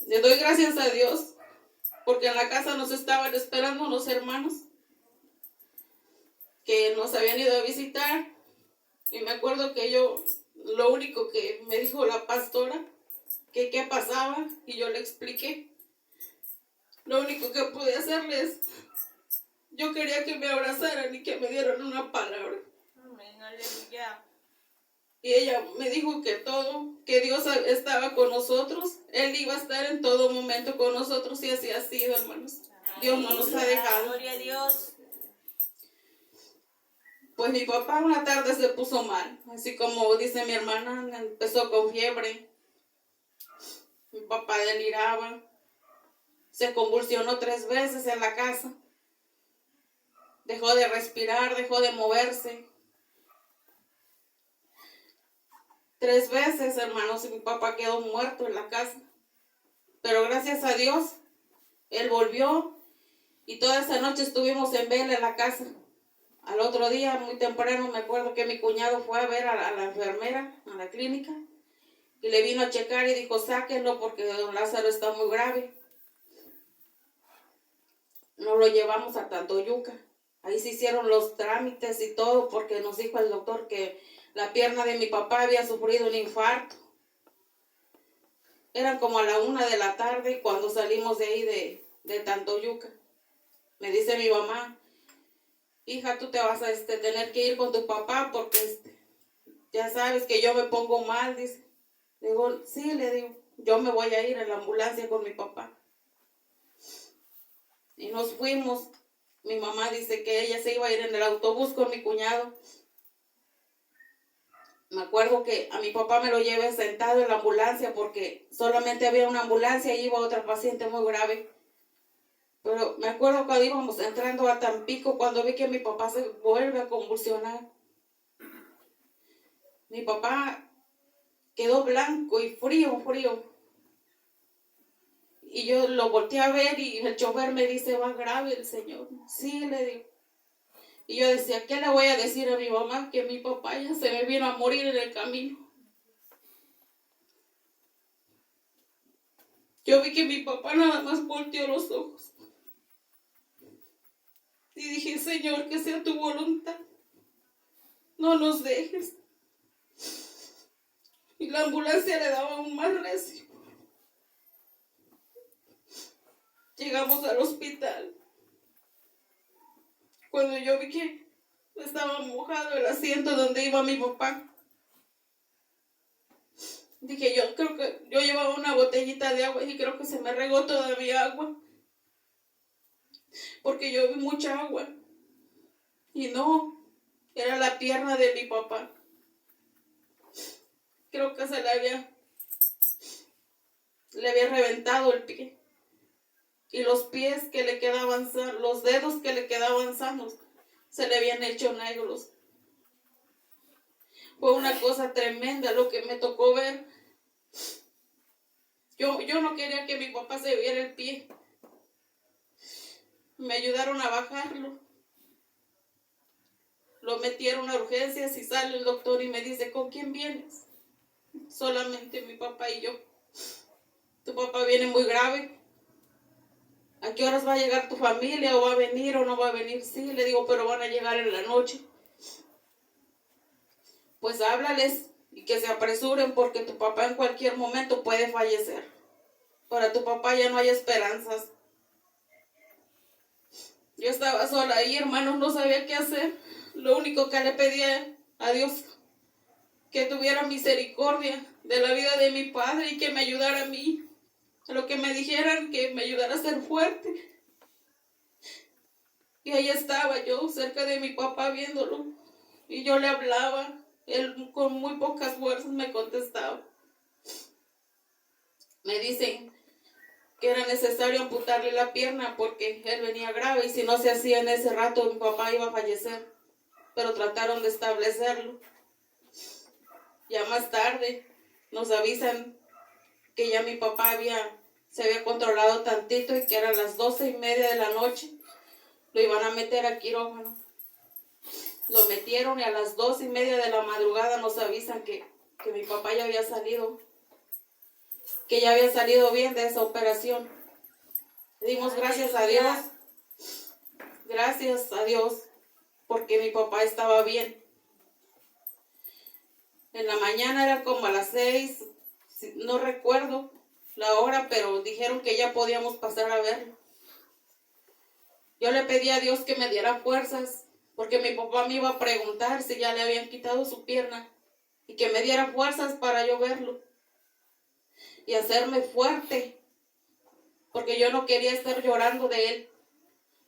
Le doy gracias a Dios porque en la casa nos estaban esperando unos hermanos que nos habían ido a visitar. Y me acuerdo que lo único que me dijo la pastora, que qué pasaba, y yo le expliqué. Lo único que pude hacerles, yo quería que me abrazaran y que me dieran una palabra. Amén, aleluya. Y ella me dijo que Dios estaba con nosotros, Él iba a estar en todo momento con nosotros, y así ha sido, hermanos. Dios no nos ha dejado. Gloria a Dios. Pues mi papá una tarde se puso mal, así como dice mi hermana, empezó con fiebre. Mi papá deliraba, se convulsionó 3 veces en la casa, dejó de respirar, dejó de moverse. 3 veces, hermanos, y mi papá quedó muerto en la casa. Pero gracias a Dios, Él volvió y toda esa noche estuvimos en vela en la casa. Al otro día, muy temprano, me acuerdo que mi cuñado fue a ver a la enfermera a la clínica y le vino a checar y dijo, sáquenlo porque don Lázaro está muy grave. Nos lo llevamos a Tantoyuca. Ahí se hicieron los trámites y todo porque nos dijo el doctor que la pierna de mi papá había sufrido un infarto. Eran como a la 1 de la tarde cuando salimos de ahí de Tantoyuca. Me dice mi mamá, hija, tú te vas a tener que ir con tu papá porque ya sabes que yo me pongo mal, dice. Le digo, sí, le digo, yo me voy a ir en la ambulancia con mi papá. Y nos fuimos. Mi mamá dice que ella se iba a ir en el autobús con mi cuñado. Me acuerdo que a mi papá me lo llevé sentado en la ambulancia porque solamente había una ambulancia y iba otra paciente muy grave. Pero me acuerdo cuando íbamos entrando a Tampico, cuando vi que mi papá se vuelve a convulsionar. Mi papá quedó blanco y frío. Y yo lo volteé a ver y el chofer me dice, va grave el señor. Sí, le digo. Y yo decía, ¿qué le voy a decir a mi mamá? Que mi papá ya se me vino a morir en el camino. Yo vi que mi papá nada más volteó los ojos. Y dije, Señor, que sea tu voluntad. No nos dejes. Y la ambulancia le daba aún más recio. Llegamos al hospital. Cuando yo vi que estaba mojado el asiento donde iba mi papá, dije, yo creo que yo llevaba una botellita de agua y creo que se me regó todavía agua. Porque yo vi mucha agua. Y no, era la pierna de mi papá. Creo que le había reventado el pie. Y los pies que le quedaban sanos, los dedos que le quedaban sanos, se le habían hecho negros. Fue una cosa tremenda lo que me tocó ver. Yo no quería que mi papá se viera el pie. Me ayudaron a bajarlo. Lo metieron a urgencias y sale el doctor y me dice, ¿con quién vienes? Solamente mi papá y yo. Tu papá viene muy grave. ¿A qué horas va a llegar tu familia? ¿O va a venir o no va a venir? Sí, le digo, pero van a llegar en la noche. Pues háblales y que se apresuren porque tu papá en cualquier momento puede fallecer. Para tu papá ya no hay esperanzas. Yo estaba sola ahí, hermanos, no sabía qué hacer. Lo único que le pedía a Dios, que tuviera misericordia de la vida de mi padre y que me ayudara a mí. A lo que me dijeran, que me ayudara a ser fuerte. Y ahí estaba yo, cerca de mi papá, viéndolo. Y yo le hablaba. Él con muy pocas fuerzas me contestaba. Me dicen que era necesario amputarle la pierna porque él venía grave y si no se hacía en ese rato mi papá iba a fallecer. Pero trataron de establecerlo. Ya más tarde nos avisan que ya mi papá se había controlado tantito y que eran las 12:30 de la noche. Lo iban a meter a quirófano. Lo metieron y a las 2:30 de la madrugada nos avisan que mi papá ya había salido. Que ya había salido bien de esa operación. Dimos gracias a Dios. Gracias a Dios porque mi papá estaba bien. En la mañana era como a las 6, no recuerdo la hora, pero dijeron que ya podíamos pasar a verlo. Yo le pedí a Dios que me diera fuerzas, porque mi papá me iba a preguntar si ya le habían quitado su pierna, y que me diera fuerzas para yo verlo y hacerme fuerte, porque yo no quería estar llorando de él,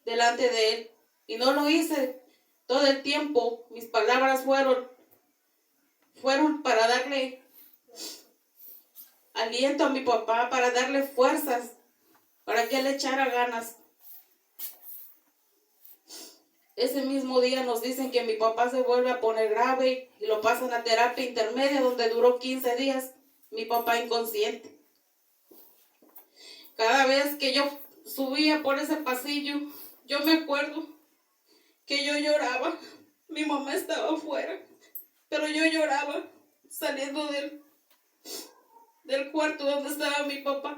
delante de él, y no lo hice todo el tiempo. Mis palabras fueron para darle aliento a mi papá, para darle fuerzas, para que él echara ganas. Ese mismo día nos dicen que mi papá se vuelve a poner grave y lo pasan a terapia intermedia, donde duró 15 días, mi papá inconsciente. Cada vez que yo subía por ese pasillo, yo me acuerdo que yo lloraba. Mi mamá estaba afuera, pero yo lloraba saliendo del cuarto donde estaba mi papá.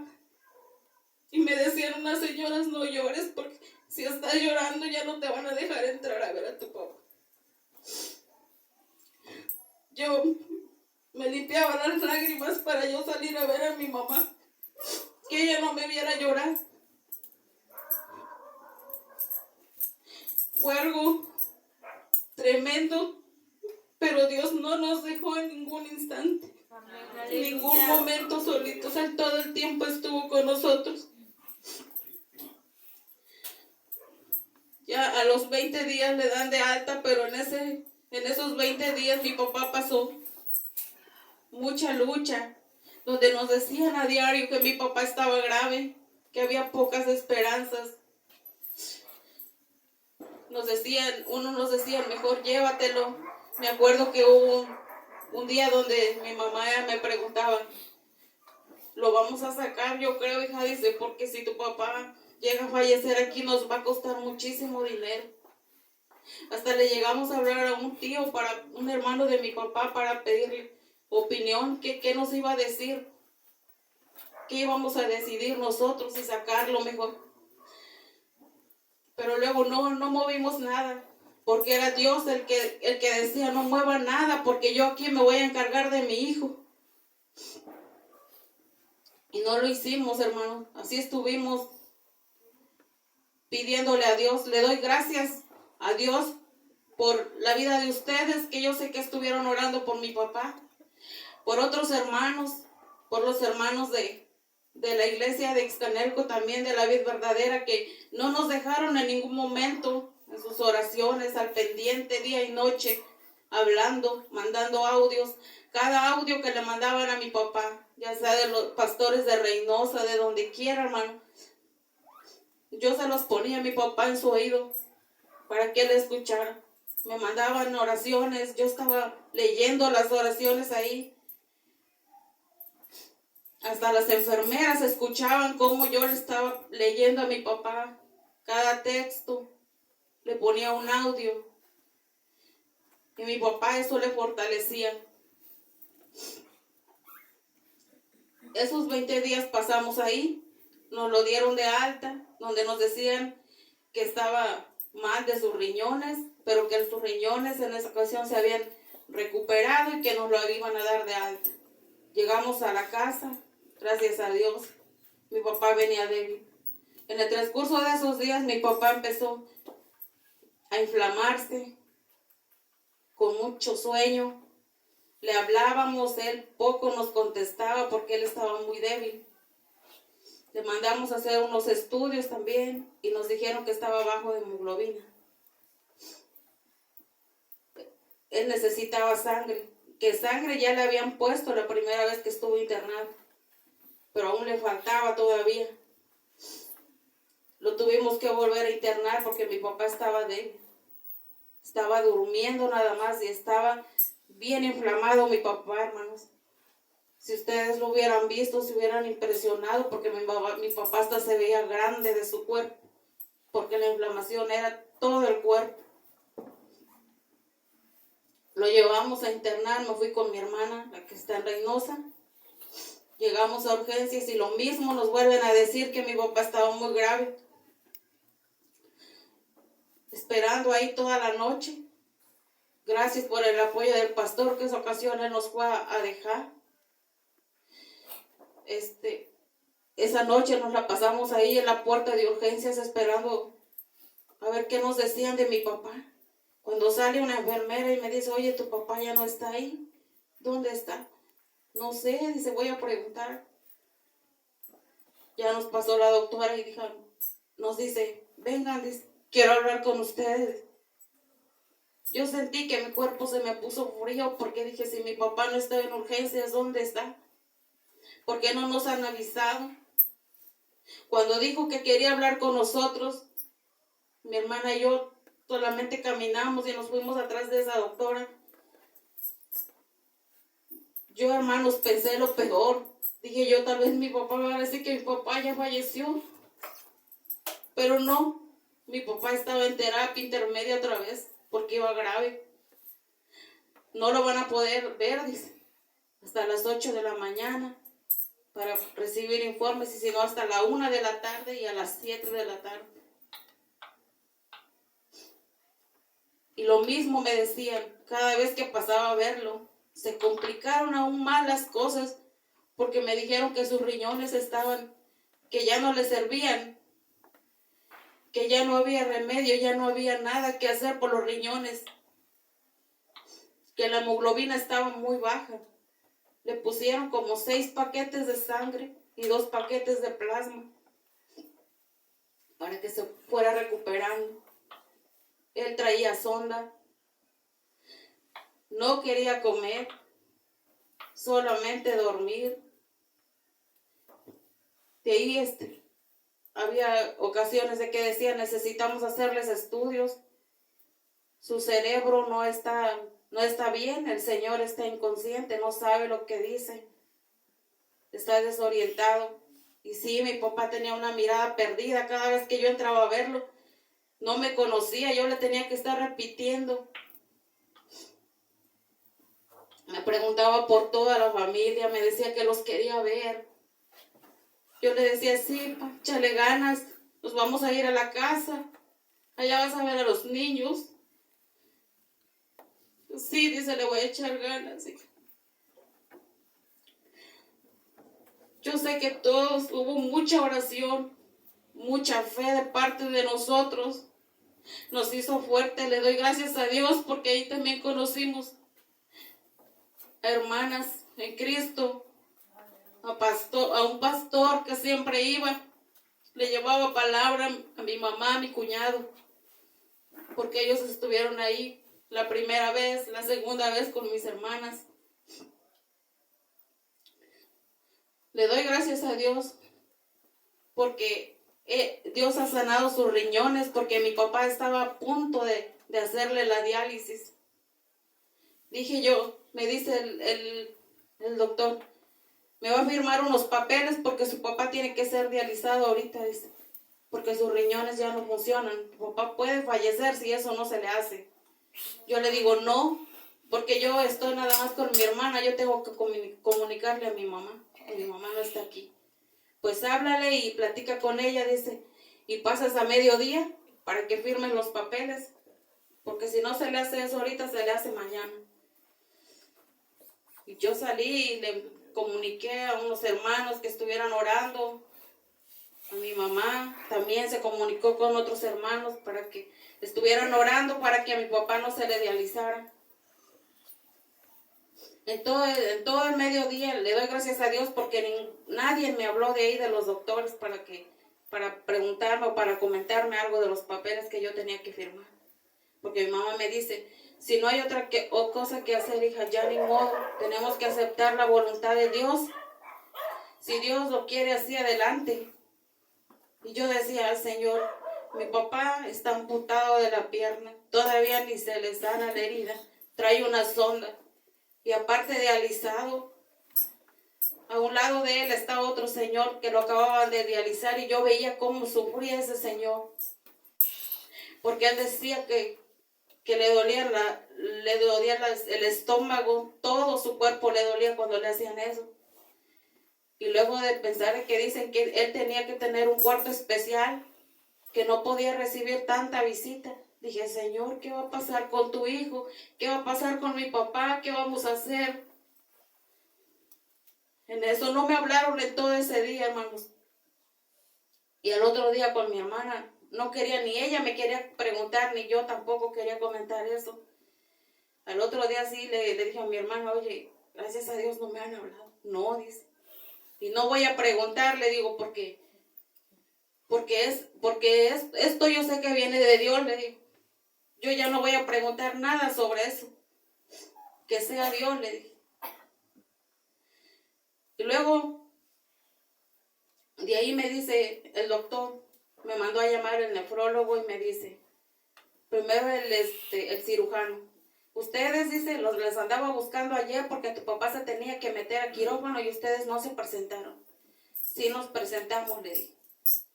Y me decían unas señoras: no llores, porque si estás llorando ya no te van a dejar entrar a ver a tu papá. Yo me limpiaba las lágrimas para yo salir a ver a mi mamá, que ella no me viera llorar. Fue algo tremendo, pero Dios no nos dejó en ningún instante, en ningún momento solitos. Él todo el tiempo estuvo con nosotros. Ya a los 20 días le dan de alta, pero en esos 20 días mi papá pasó mucha lucha, donde nos decían a diario que mi papá estaba grave, que había pocas esperanzas. Unos nos decían: mejor llévatelo. Me acuerdo que hubo un día donde mi mamá me preguntaba: ¿lo vamos a sacar? Yo creo, hija, dice, porque si tu papá llega a fallecer aquí nos va a costar muchísimo dinero. Hasta le llegamos a hablar a un tío, un hermano de mi papá, para pedirle opinión, qué nos iba a decir, qué íbamos a decidir nosotros, y sacarlo mejor. Pero luego no movimos nada, porque era Dios el que decía: no mueva nada, porque yo aquí me voy a encargar de mi hijo. Y no lo hicimos, hermano. Así estuvimos pidiéndole a Dios. Le doy gracias a Dios por la vida de ustedes, que yo sé que estuvieron orando por mi papá, por otros hermanos, por los hermanos de la iglesia de Ixcanelco, también de la Vid Verdadera, que no nos dejaron en ningún momento en sus oraciones, al pendiente día y noche, hablando, mandando audios. Cada audio que le mandaban a mi papá, ya sea de los pastores de Reynosa, de donde quiera, hermano, yo se los ponía a mi papá en su oído para que él escuchara. Me mandaban oraciones, yo estaba leyendo las oraciones ahí. Hasta las enfermeras escuchaban cómo yo le estaba leyendo a mi papá cada texto. Le ponía un audio. Y mi papá eso le fortalecía. Esos 20 días pasamos ahí. Nos lo dieron de alta, donde nos decían que estaba mal de sus riñones, pero que sus riñones en esa ocasión se habían recuperado y que nos lo iban a dar de alta. Llegamos a la casa. Gracias a Dios, mi papá venía débil. En el transcurso de esos días, mi papá empezó a inflamarse, con mucho sueño. Le hablábamos, él poco nos contestaba porque él estaba muy débil. Le mandamos a hacer unos estudios también y nos dijeron que estaba bajo de hemoglobina. Él necesitaba sangre, que sangre ya le habían puesto la primera vez que estuvo internado, pero aún le faltaba todavía. Lo tuvimos que volver a internar porque mi papá estaba débil. Estaba durmiendo nada más y estaba bien inflamado mi papá, hermanos. Si ustedes lo hubieran visto, se hubieran impresionado, porque mi papá hasta se veía grande de su cuerpo, porque la inflamación era todo el cuerpo. Lo llevamos a internar, me fui con mi hermana, la que está en Reynosa. Llegamos a urgencias y lo mismo nos vuelven a decir que mi papá estaba muy grave. Esperando ahí toda la noche. Gracias por el apoyo del pastor que esa ocasión él nos fue a dejar. Esa noche nos la pasamos ahí en la puerta de urgencias esperando a ver qué nos decían de mi papá. Cuando sale una enfermera y me dice, oye, tu papá ya no está ahí. ¿Dónde está? No sé, dice, voy a preguntar. Ya nos pasó la doctora y nos dice, vengan, dice, quiero hablar con ustedes. Yo sentí que mi cuerpo se me puso frío porque dije, si mi papá no está en urgencias, ¿dónde está? ¿Por qué no nos han avisado? Cuando dijo que quería hablar con nosotros, mi hermana y yo solamente caminamos y nos fuimos atrás de esa doctora. Yo, hermanos, pensé lo peor. Dije yo, tal vez mi papá me va a decir que mi papá ya falleció. Pero no, mi papá estaba en terapia intermedia otra vez porque iba grave. No lo van a poder ver, dice, hasta las 8 de la mañana para recibir informes y si no hasta la 1 de la tarde y a las 7 de la tarde. Y lo mismo me decían cada vez que pasaba a verlo. Se complicaron aún más las cosas porque me dijeron que sus riñones que ya no le servían, que ya no había remedio, ya no había nada que hacer por los riñones, que la hemoglobina estaba muy baja. Le pusieron como 6 paquetes de sangre y 2 paquetes de plasma para que se fuera recuperando. Él traía sonda, no quería comer, solamente dormir. De ahí había ocasiones de que decía, necesitamos hacerles estudios. Su cerebro no está bien, el señor está inconsciente, no sabe lo que dice, está desorientado. Y sí, mi papá tenía una mirada perdida cada vez que yo entraba a verlo. No me conocía, yo le tenía que estar repitiendo. Me preguntaba por toda la familia, me decía que los quería ver. Yo le decía, sí, pa, échale ganas, nos vamos a ir a la casa, allá vas a ver a los niños. Sí, dice, le voy a echar ganas. Sí. Yo sé que todos hubo mucha oración, mucha fe de parte de nosotros. Nos hizo fuerte, le doy gracias a Dios porque ahí también conocimos a hermanas en Cristo, a un pastor que siempre iba, le llevaba palabra a mi mamá, a mi cuñado, porque ellos estuvieron ahí la primera vez, la segunda vez con mis hermanas. Le doy gracias a Dios porque Dios ha sanado sus riñones, porque mi papá estaba a punto de hacerle la diálisis. Dije yo, me dice el doctor, me va a firmar unos papeles porque su papá tiene que ser dializado ahorita, dice, porque sus riñones ya no funcionan. Tu papá puede fallecer si eso no se le hace. Yo le digo no, porque yo estoy nada más con mi hermana, yo tengo que comunicarle a mi mamá, que mi mamá no está aquí. Pues háblale y platica con ella, dice, y pasas a mediodía para que firmen los papeles, porque si no se le hace eso ahorita, se le hace mañana. Y yo salí y le comuniqué a unos hermanos que estuvieran orando, a mi mamá también se comunicó con otros hermanos para que estuvieran orando para que a mi papá no se le dializara. En todo el mediodía le doy gracias a Dios porque nadie me habló de ahí de los doctores para preguntarme o para comentarme algo de los papeles que yo tenía que firmar. Porque mi mamá me dice, si no hay otra cosa que hacer, hija, ya ni modo, tenemos que aceptar la voluntad de Dios. Si Dios lo quiere así, adelante. Y yo decía al Señor, mi papá está amputado de la pierna, todavía ni se le sana la herida, trae una sonda. Y aparte de dializado, a un lado de él está otro señor que lo acababan de dializar y yo veía cómo sufría ese señor. Porque él decía que le dolía el estómago, todo su cuerpo le dolía cuando le hacían eso. Y luego de pensar que dicen que él tenía que tener un cuarto especial, que no podía recibir tanta visita. Dije, Señor, ¿qué va a pasar con tu hijo? ¿Qué va a pasar con mi papá? ¿Qué vamos a hacer? En eso no me hablaron en todo ese día, hermanos. Y el otro día con mi hermana, no quería, ni ella me quería preguntar, ni yo tampoco quería comentar eso. Al otro día sí le dije a mi hermana, oye, gracias a Dios no me han hablado. No, dice. Y no voy a preguntar, le digo, porque esto yo sé que viene de Dios, le digo. Yo ya no voy a preguntar nada sobre eso. Que sea Dios, le dije. Y luego, de ahí me dice el doctor, me mandó a llamar el nefrólogo y me dice, primero el cirujano, ustedes, dice, les andaba buscando ayer porque tu papá se tenía que meter a quirófano y ustedes no se presentaron. Sí nos presentamos, le dije,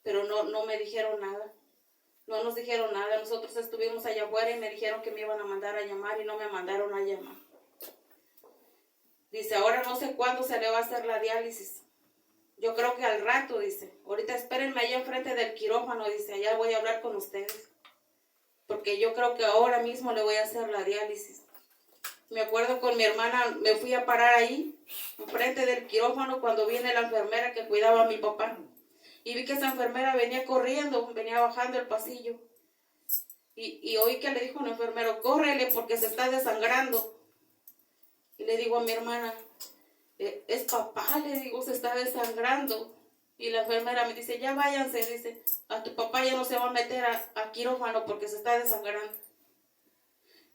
pero no me dijeron nada. No nos dijeron nada. Nosotros estuvimos allá afuera y me dijeron que me iban a mandar a llamar y no me mandaron a llamar. Dice, ahora no sé cuándo se le va a hacer la diálisis. Yo creo que al rato, dice. Ahorita espérenme allá enfrente del quirófano, dice, allá voy a hablar con ustedes. Porque yo creo que ahora mismo le voy a hacer la diálisis. Me acuerdo con mi hermana, me fui a parar ahí, enfrente del quirófano, cuando viene la enfermera que cuidaba a mi papá. Y vi que esa enfermera venía corriendo, venía bajando el pasillo. Y oí que le dijo al enfermero, córrele porque se está desangrando. Y le digo a mi hermana, es papá, le digo, se está desangrando. Y la enfermera me dice, ya váyanse, dice, a tu papá ya no se va a meter a quirófano porque se está desangrando.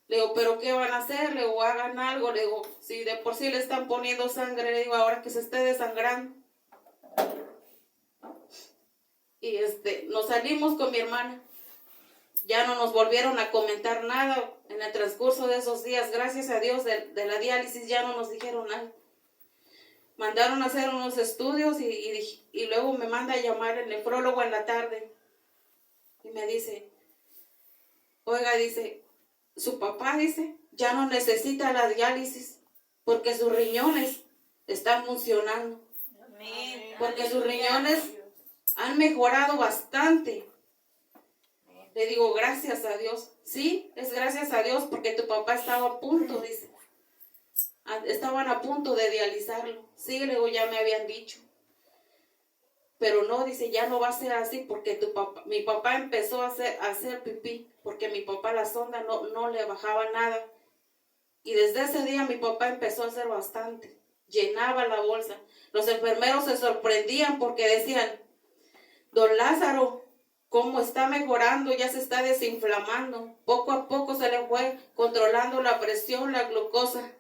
Le digo, ¿pero qué van a hacer? Le digo, hagan algo. Le digo, si de por sí le están poniendo sangre, le digo, ahora que se esté desangrando. Y nos salimos con mi hermana. Ya no nos volvieron a comentar nada en el transcurso de esos días. Gracias a Dios de la diálisis ya no nos dijeron nada. Mandaron a hacer unos estudios y luego me manda a llamar el nefrólogo en la tarde. Y me dice, oiga, dice, su papá, dice, ya no necesita la diálisis porque sus riñones están funcionando. Amén. Porque sus riñones han mejorado bastante. Le digo, gracias a Dios. Sí, es gracias a Dios porque tu papá estaba a punto, dice. Estaban a punto de dializarlo. Sí, le digo, ya me habían dicho. Pero no, dice, ya no va a ser así porque mi papá empezó a hacer pipí porque mi papá la sonda no le bajaba nada. Y desde ese día mi papá empezó a hacer bastante. Llenaba la bolsa. Los enfermeros se sorprendían porque decían, don Lázaro, ¿cómo está mejorando? Ya se está desinflamando. Poco a poco se le fue controlando la presión, la glucosa.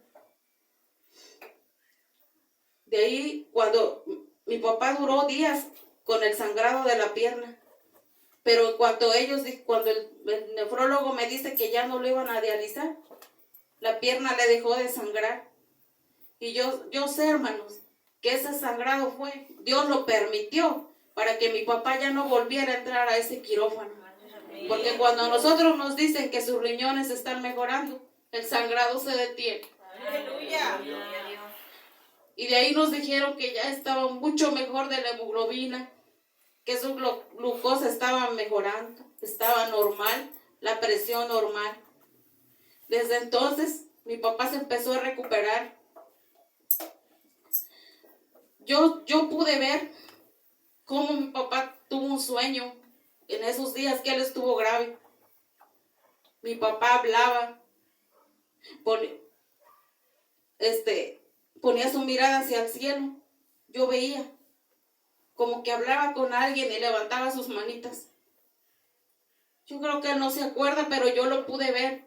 De ahí, cuando mi papá duró días con el sangrado de la pierna. Pero cuando el nefrólogo me dice que ya no lo iban a dializar, la pierna le dejó de sangrar. Y yo sé, hermanos, que ese sangrado Dios lo permitió para que mi papá ya no volviera a entrar a ese quirófano. Porque cuando a nosotros nos dicen que sus riñones están mejorando, el sangrado se detiene. Aleluya. Y de ahí nos dijeron que ya estaba mucho mejor de la hemoglobina, que su glucosa estaba mejorando, estaba normal, la presión normal. Desde entonces, mi papá se empezó a recuperar. Yo pude ver cómo mi papá tuvo un sueño en esos días que él estuvo grave. Mi papá hablaba, ponía su mirada hacia el cielo. Yo veía como que hablaba con alguien y levantaba sus manitas. Yo creo que él no se acuerda, pero yo lo pude ver.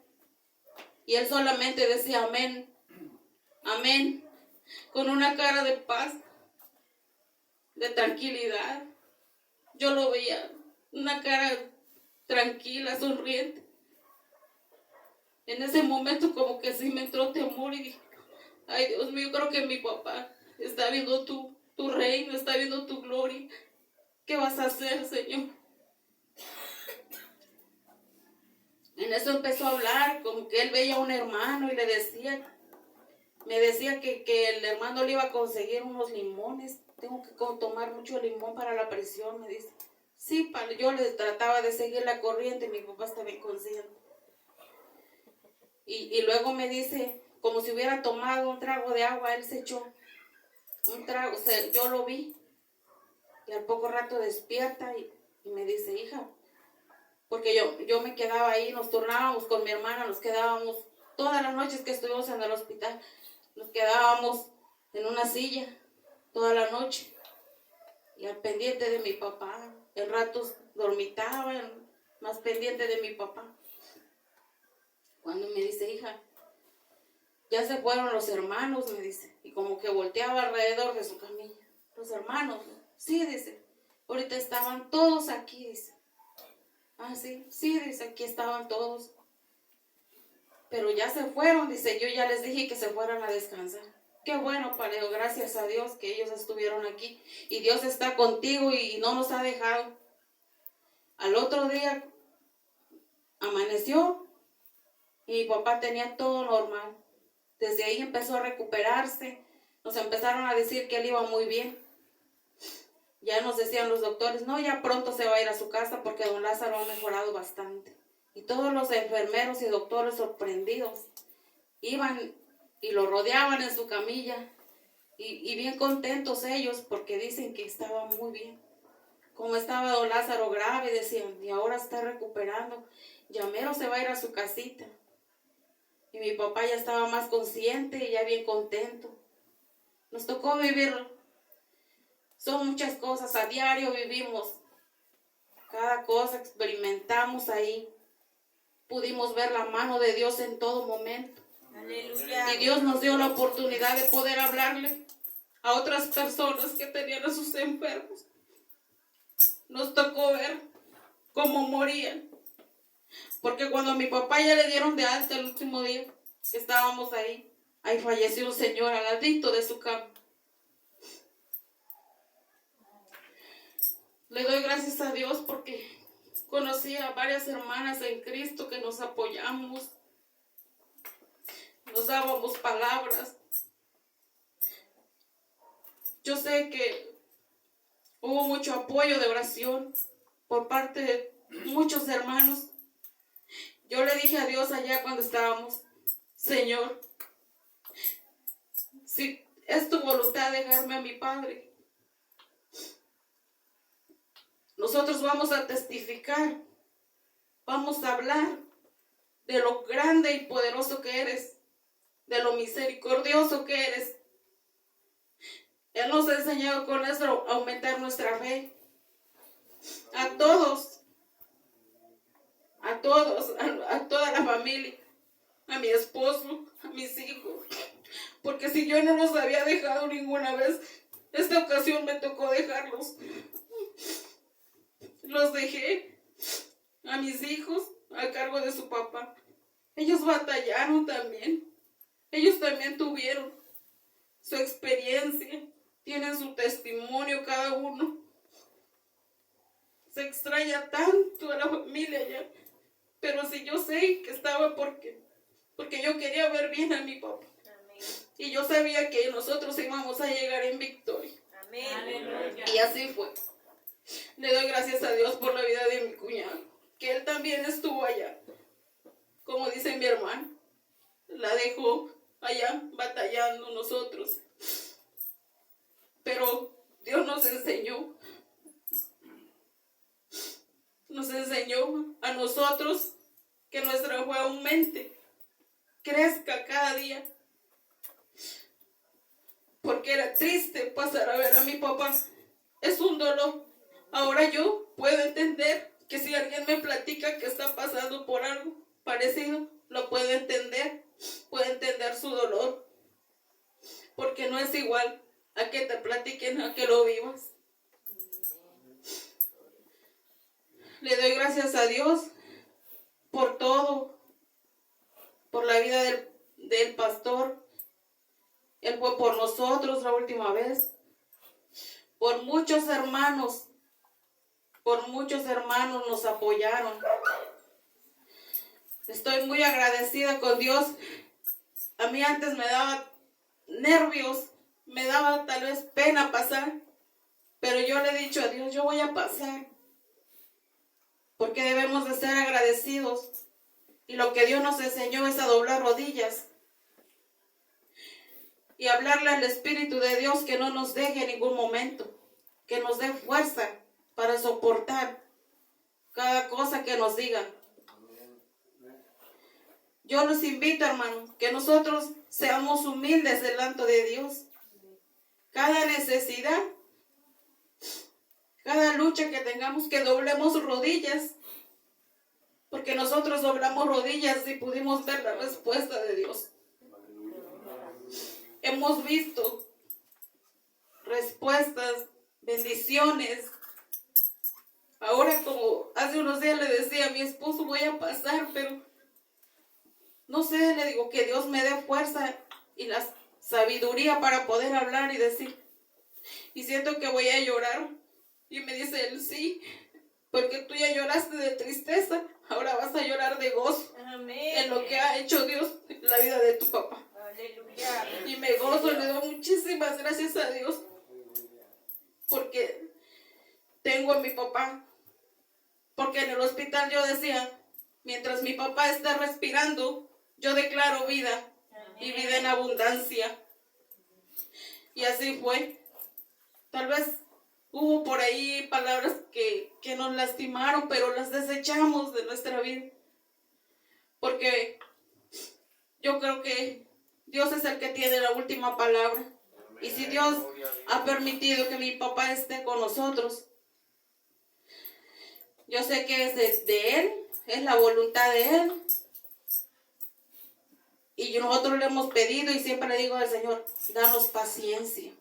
Y él solamente decía amén, amén, con una cara de paz, de tranquilidad. Yo lo veía, una cara tranquila, sonriente. En ese momento como que sí me entró temor y dije, ay Dios mío, creo que mi papá está viendo tu reino, está viendo tu gloria. ¿Qué vas a hacer, Señor? En eso empezó a hablar, como que él veía a un hermano y me decía que el hermano le iba a conseguir unos limones tengo que tomar mucho limón para la presión, me dice. Sí, yo le trataba de seguir la corriente, mi papá estaba inconsciente. Y luego me dice, como si hubiera tomado un trago de agua, él se echó un trago, yo lo vi. Y al poco rato despierta y me dice, hija, porque yo me quedaba ahí, nos turnábamos con mi hermana, nos quedábamos todas las noches que estuvimos en el hospital, nos quedábamos en una silla toda la noche y al pendiente de mi papá. En ratos dormitaba, más pendiente de mi papá. Cuando me dice, hija, ya se fueron los hermanos, me dice, y como que volteaba alrededor de su camilla. Los hermanos, sí, dice, ahorita estaban todos aquí, dice. Ah, sí, sí, dice, aquí estaban todos. Pero ya se fueron, dice, yo ya les dije que se fueran a descansar. Qué bueno, Paleo, gracias a Dios que ellos estuvieron aquí. Y Dios está contigo y no nos ha dejado. Al otro día amaneció y mi papá tenía todo normal. Desde ahí empezó a recuperarse. Nos empezaron a decir que él iba muy bien. Ya nos decían los doctores, no, ya pronto se va a ir a su casa porque don Lázaro ha mejorado bastante. Y todos los enfermeros y doctores sorprendidos iban y lo rodeaban en su camilla y bien contentos ellos porque dicen que estaba muy bien. Como estaba don Lázaro grave, decían, y ahora está recuperando, ya mero se va a ir a su casita. Y mi papá ya estaba más consciente y ya bien contento. Nos tocó vivirlo. Son muchas cosas, a diario vivimos. Cada cosa experimentamos ahí. Pudimos ver la mano de Dios en todo momento. Aleluya. Y Dios nos dio la oportunidad de poder hablarle a otras personas que tenían a sus enfermos. Nos tocó ver cómo morían. Porque cuando a mi papá ya le dieron de alta el último día, estábamos ahí falleció un señor al ladito de su cama. Le doy gracias a Dios porque conocí a varias hermanas en Cristo que nos apoyamos, nos dábamos palabras. Yo sé que hubo mucho apoyo de oración por parte de muchos hermanos. Yo le dije a Dios allá cuando estábamos, Señor, si es tu voluntad dejarme a mi padre, nosotros vamos a testificar, vamos a hablar de lo grande y poderoso que eres, de lo misericordioso que eres. Él nos ha enseñado con eso a aumentar nuestra fe. A todos, a toda la familia, a mi esposo, a mis hijos. Porque si yo no los había dejado ninguna vez, esta ocasión me tocó dejarlos. Los dejé a mis hijos a cargo de su papá. Ellos batallaron también. Ellos también tuvieron su experiencia. Tienen su testimonio cada uno. Se extraña tanto a la familia ya. Pero si yo sé que estaba porque yo quería ver bien a mi papá. Amén. Y yo sabía que nosotros íbamos a llegar en victoria. Amén. Aleluya. Y así fue. Le doy gracias a Dios por la vida de mi cuñado, que él también estuvo allá. Como dice mi hermano, la dejó allá batallando nosotros. Pero Dios nos enseñó a nosotros que nuestra fe aumente, crezca cada día. Porque era triste pasar a ver a mi papá. Es un dolor. Ahora yo puedo entender que si alguien me platica que está pasando por algo parecido, lo puedo entender su dolor. Porque no es igual a que te platiquen a que lo vivas. Le doy gracias a Dios por todo, por la vida del pastor. Él fue por nosotros la última vez. Por muchos hermanos nos apoyaron. Estoy muy agradecida con Dios. A mí antes me daba nervios, me daba tal vez pena pasar, yo le he dicho a Dios, yo voy a pasar, porque debemos de ser agradecidos. Y lo que Dios nos enseñó es a doblar rodillas y hablarle al Espíritu de Dios que no nos deje en ningún momento, que nos dé fuerza para soportar cada cosa que nos digan. Yo los invito, hermano, que nosotros seamos humildes delante de Dios. Cada necesidad, cada lucha que tengamos, que doblemos rodillas, porque nosotros doblamos rodillas y pudimos ver la respuesta de Dios. Hemos visto respuestas, bendiciones. Ahora, como hace unos días le decía a mi esposo, voy a pasar, pero no sé, le digo que Dios me dé fuerza y la sabiduría para poder hablar y decir. Y siento que voy a llorar. Y me dice él, sí, porque tú ya lloraste de tristeza, ahora vas a llorar de gozo. Amén. En lo que ha hecho Dios en la vida de tu papá. Aleluya. Y me gozo, le doy muchísimas gracias a Dios, porque tengo a mi papá. Porque en el hospital yo decía, mientras mi papá está respirando, yo declaro vida y vida en abundancia. Y así fue. Tal vez hubo por ahí palabras que nos lastimaron, pero las desechamos de nuestra vida. Porque yo creo que Dios es el que tiene la última palabra. Y si Dios ha permitido que mi papá esté con nosotros, yo sé que es de Él, es la voluntad de Él. Y nosotros le hemos pedido y siempre le digo al Señor, danos paciencia.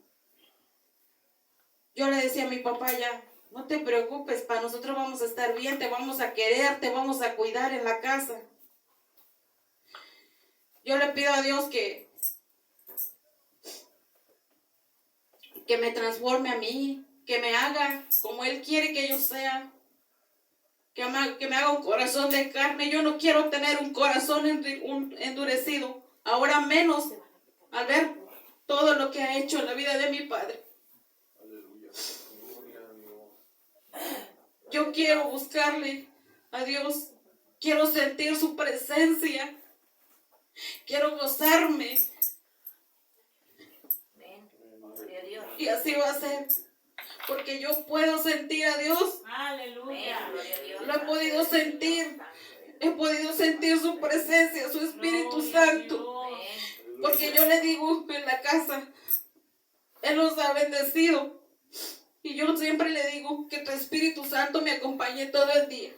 Yo le decía a mi papá ya, no te preocupes, para nosotros vamos a estar bien, te vamos a querer, te vamos a cuidar en la casa. Yo le pido a Dios que me transforme a mí, que me haga como Él quiere que yo sea, que me haga un corazón de carne. Yo no quiero tener un corazón endurecido, ahora menos al ver todo lo que ha hecho en la vida de mi padre. Yo quiero buscarle a Dios, quiero sentir su presencia, quiero gozarme. Y así va a ser, porque yo puedo sentir a Dios. Aleluya. Lo he podido sentir su presencia, su Espíritu Santo, porque yo le digo en la casa, Él nos ha bendecido, y yo siempre le digo que tu Espíritu Santo me acompañe todo el día.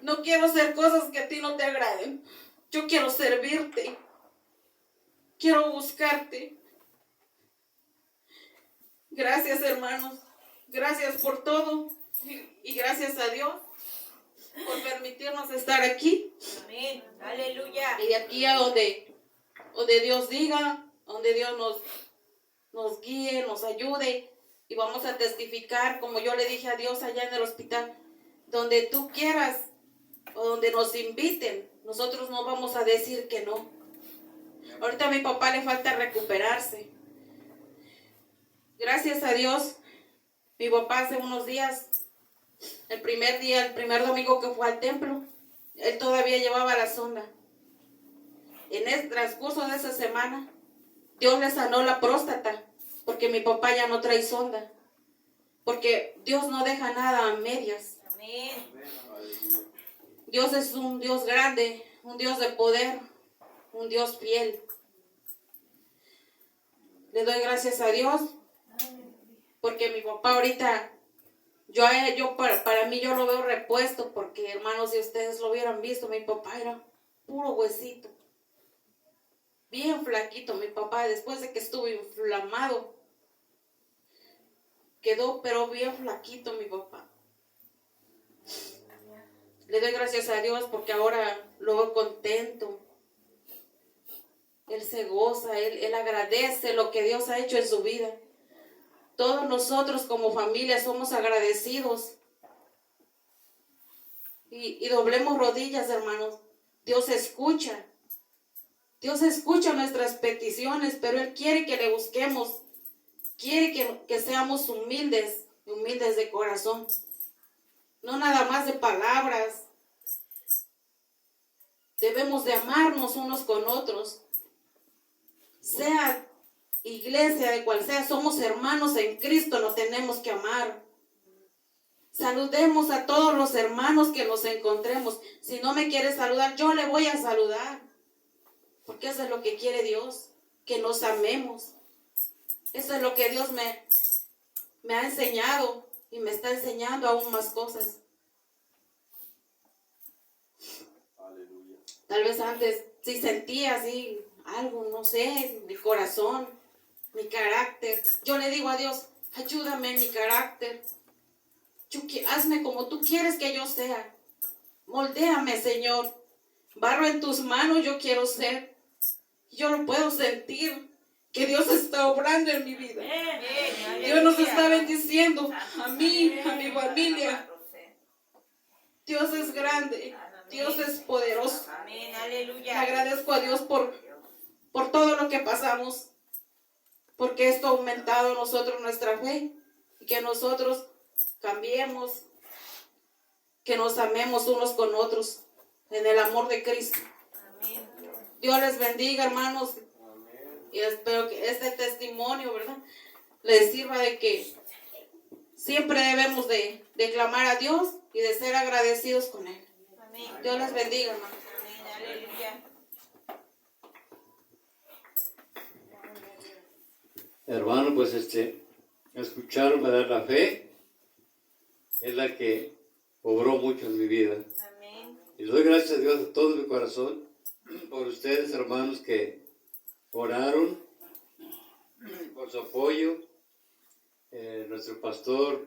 No quiero hacer cosas que a ti no te agraden, yo quiero servirte, quiero buscarte. Gracias, hermanos, gracias por todo, y gracias a Dios por permitirnos estar aquí. Amén. Aleluya. Y de aquí a donde Dios diga, donde Dios nos guíe, nos ayude, y vamos a testificar, como yo le dije a Dios allá en el hospital, donde tú quieras o donde nos inviten, nosotros no vamos a decir que no. Ahorita a mi papá le falta recuperarse. Gracias a Dios, mi papá hace unos días, el primer domingo que fue al templo, él todavía llevaba la sonda. En el transcurso de esa semana, Dios le sanó la próstata, porque mi papá ya no trae sonda, porque Dios no deja nada a medias. Amén. Dios es un Dios grande, un Dios de poder, un Dios fiel. Le doy gracias a Dios, porque mi papá ahorita, para mí yo lo veo repuesto, porque hermanos, si ustedes lo hubieran visto, mi papá era puro huesito, bien flaquito. Mi papá, después de que estuvo inflamado, quedó pero bien flaquito mi papá. Le doy gracias a Dios porque ahora lo veo contento. Él se goza, él agradece lo que Dios ha hecho en su vida. Todos nosotros como familia somos agradecidos. Y doblemos rodillas, hermanos. Dios escucha. Dios escucha nuestras peticiones, pero Él quiere que le busquemos. quiere que seamos humildes de corazón. No nada más de palabras. Debemos de amarnos unos con otros. Sea iglesia de cual sea, somos hermanos en Cristo, nos tenemos que amar. Saludemos a todos los hermanos que nos encontremos. Si no me quiere saludar, yo le voy a saludar. Porque eso es lo que quiere Dios, que nos amemos. Eso es lo que Dios me ha enseñado y me está enseñando aún más cosas. Aleluya. Tal vez antes sí sentía así algo, no sé, mi corazón, mi carácter. Yo le digo a Dios, ayúdame en mi carácter. Hazme como tú quieres que yo sea. Moldéame, Señor. Barro en tus manos yo quiero ser. Yo lo puedo sentir, que Dios está obrando en mi vida. Dios nos está bendiciendo a mí, a mi familia. Dios es grande, Dios es poderoso. Amén, Le aleluya. agradezco a Dios por todo lo que pasamos, porque esto ha aumentado en nosotros nuestra fe y que nosotros cambiemos, que nos amemos unos con otros en el amor de Cristo. Amén. Dios les bendiga, hermanos, y espero que este testimonio, ¿verdad?, les sirva de que siempre debemos de clamar a Dios y de ser agradecidos con Él. Amén. Dios les bendiga, hermano. Amén, aleluya. Hermano, pues escucharon, ¿verdad? La fe es la que obró mucho en mi vida. Amén. Y le doy gracias a Dios de todo mi corazón por ustedes, hermanos, que oraron, por su apoyo. Nuestro pastor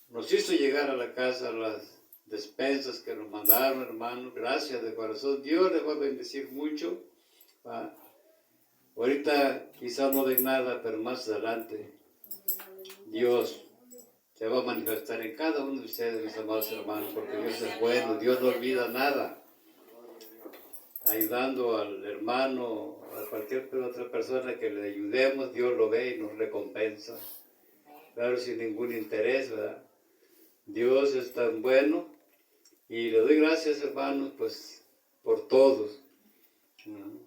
nos hizo llegar a la casa las despensas que nos mandaron, hermanos. Gracias de corazón. Dios les va a bendecir mucho. Ahorita quizás no den nada, pero más adelante Dios se va a manifestar en cada uno de ustedes, mis amados hermanos, porque Dios es bueno, Dios no olvida nada. Ayudando al hermano, a cualquier otra persona que le ayudemos, Dios lo ve y nos recompensa. Claro, sin ningún interés, ¿verdad? Dios es tan bueno y le doy gracias, hermanos, pues por todos. ¿No?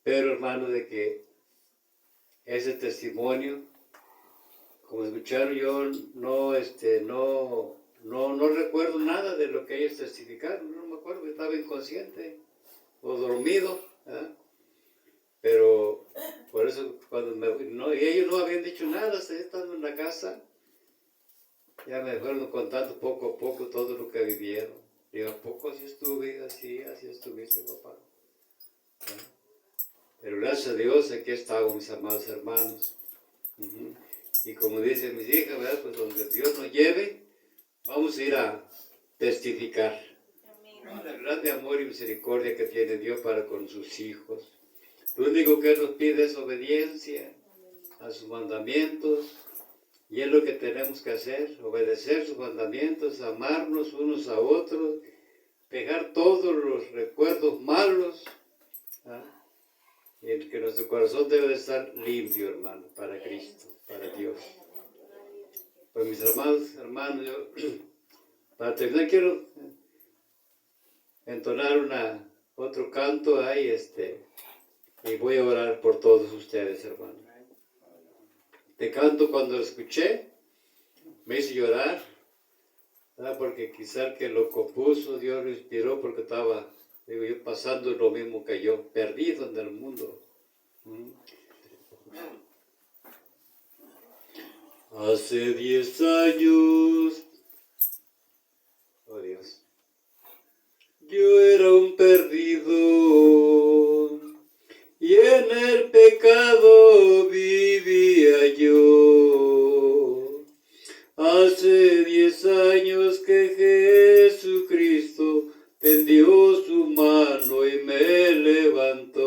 Pero, hermano, de que ese testimonio, como escucharon, yo no recuerdo nada de lo que ellos testificaron, no me acuerdo, estaba inconsciente o dormido, ¿verdad? Pero por eso cuando y ellos no habían dicho nada, hasta estando en la casa, ya me fueron contando poco a poco todo lo que vivieron. Digo, ¿a poco así estuve? Así estuviste, papá. ¿verdad? Pero gracias a Dios aquí estamos, mis amados hermanos. Y como dicen mis hijas, ¿verdad? Pues donde Dios nos lleve, vamos a ir a testificar. El grande amor y misericordia que tiene Dios para con sus hijos. Lo único que Él nos pide es obediencia a sus mandamientos. Y es lo que tenemos que hacer, obedecer sus mandamientos, amarnos unos a otros, dejar todos los recuerdos malos. Y el que nuestro corazón debe de estar limpio, hermano, para Cristo, para Dios. Pues mis hermanos, yo para terminar quiero entonar otro canto ahí, y voy a orar por todos ustedes, hermanos. Este canto cuando lo escuché me hizo llorar, ¿verdad? Porque quizá que lo compuso, Dios lo inspiró porque estaba, digo yo, pasando lo mismo que yo, perdido en el mundo. Hace 10 años, oh Dios, yo era un perdido y en el pecado vivía yo. Hace 10 años que Jesucristo tendió su mano y me levantó.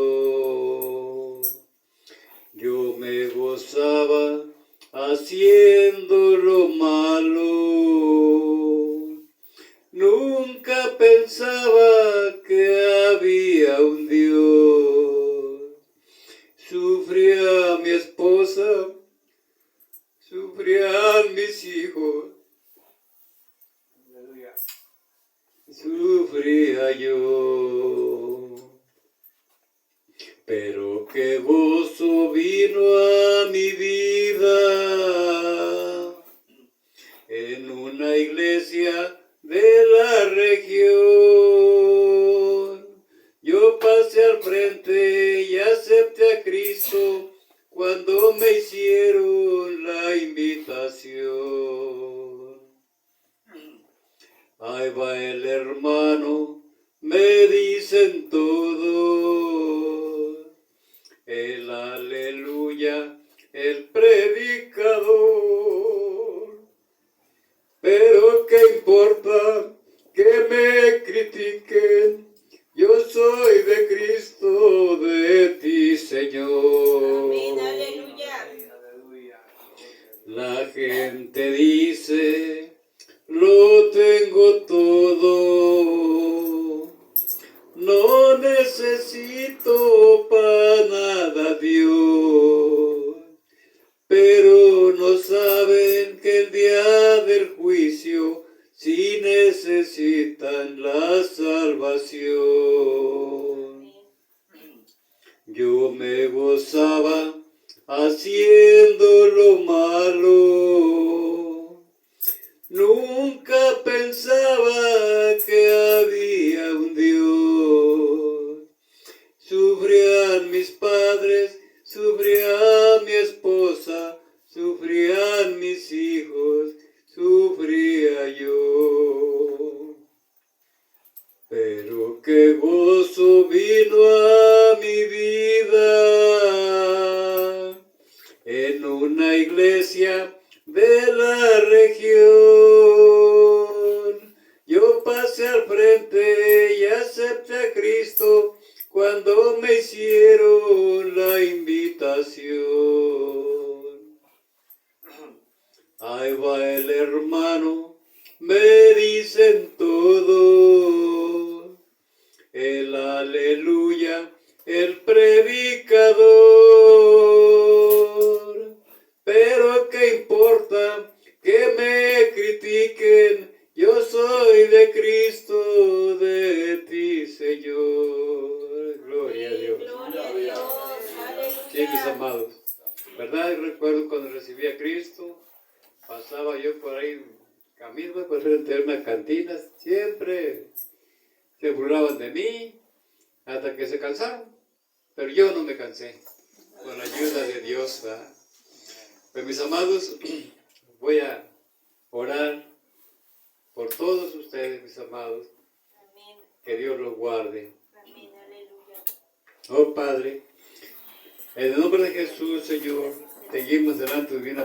Yo me gozaba haciendo lo malo. Nunca pensaba que había Pero qué gozo vino a mi vida en una iglesia de la región. Yo pasé al frente y acepté a Cristo cuando me hicieron la invitación. Ahí va el hermano, me dicen todo, el aleluya, el predicador. Pero qué importa que me critiquen, yo soy de Cristo, de ti, Señor. Amén, aleluya. La gente dice, lo tengo todo, no necesito para nada Dios, pero no saben que el día del juicio sí necesitan la salvación. Yo me gozaba haciendo lo malo, nunca pensaba que había un Dios. Sufrían mis padres, sufría mi esposa, sufrían mis hijos, sufría yo. Pero qué gozo vino a mi vida en una iglesia de la región. Yo pasé al frente y acepté a Cristo cuando me hicieron la invitación. Ahí va el hermano, me dicen todo, el aleluya, el predicador. Pero qué importa que me critiquen, yo soy de Cristo, de ti, Señor. Gloria a Dios. Gloria a Dios. Sí, mis Aleluya. amados. ¿Verdad? Y recuerdo cuando recibí a Cristo, pasaba yo por ahí, camino por frente de una cantina, siempre se burlaban de mí, hasta que se cansaron. Pero yo no me cansé, con la ayuda de Dios, ¿verdad? Pues mis amados, voy a orar por todos ustedes, mis amados, Amén. que Dios los guarde. Amén, aleluya. Oh Padre, en el nombre de Jesús, Señor, seguimos delante de tu divina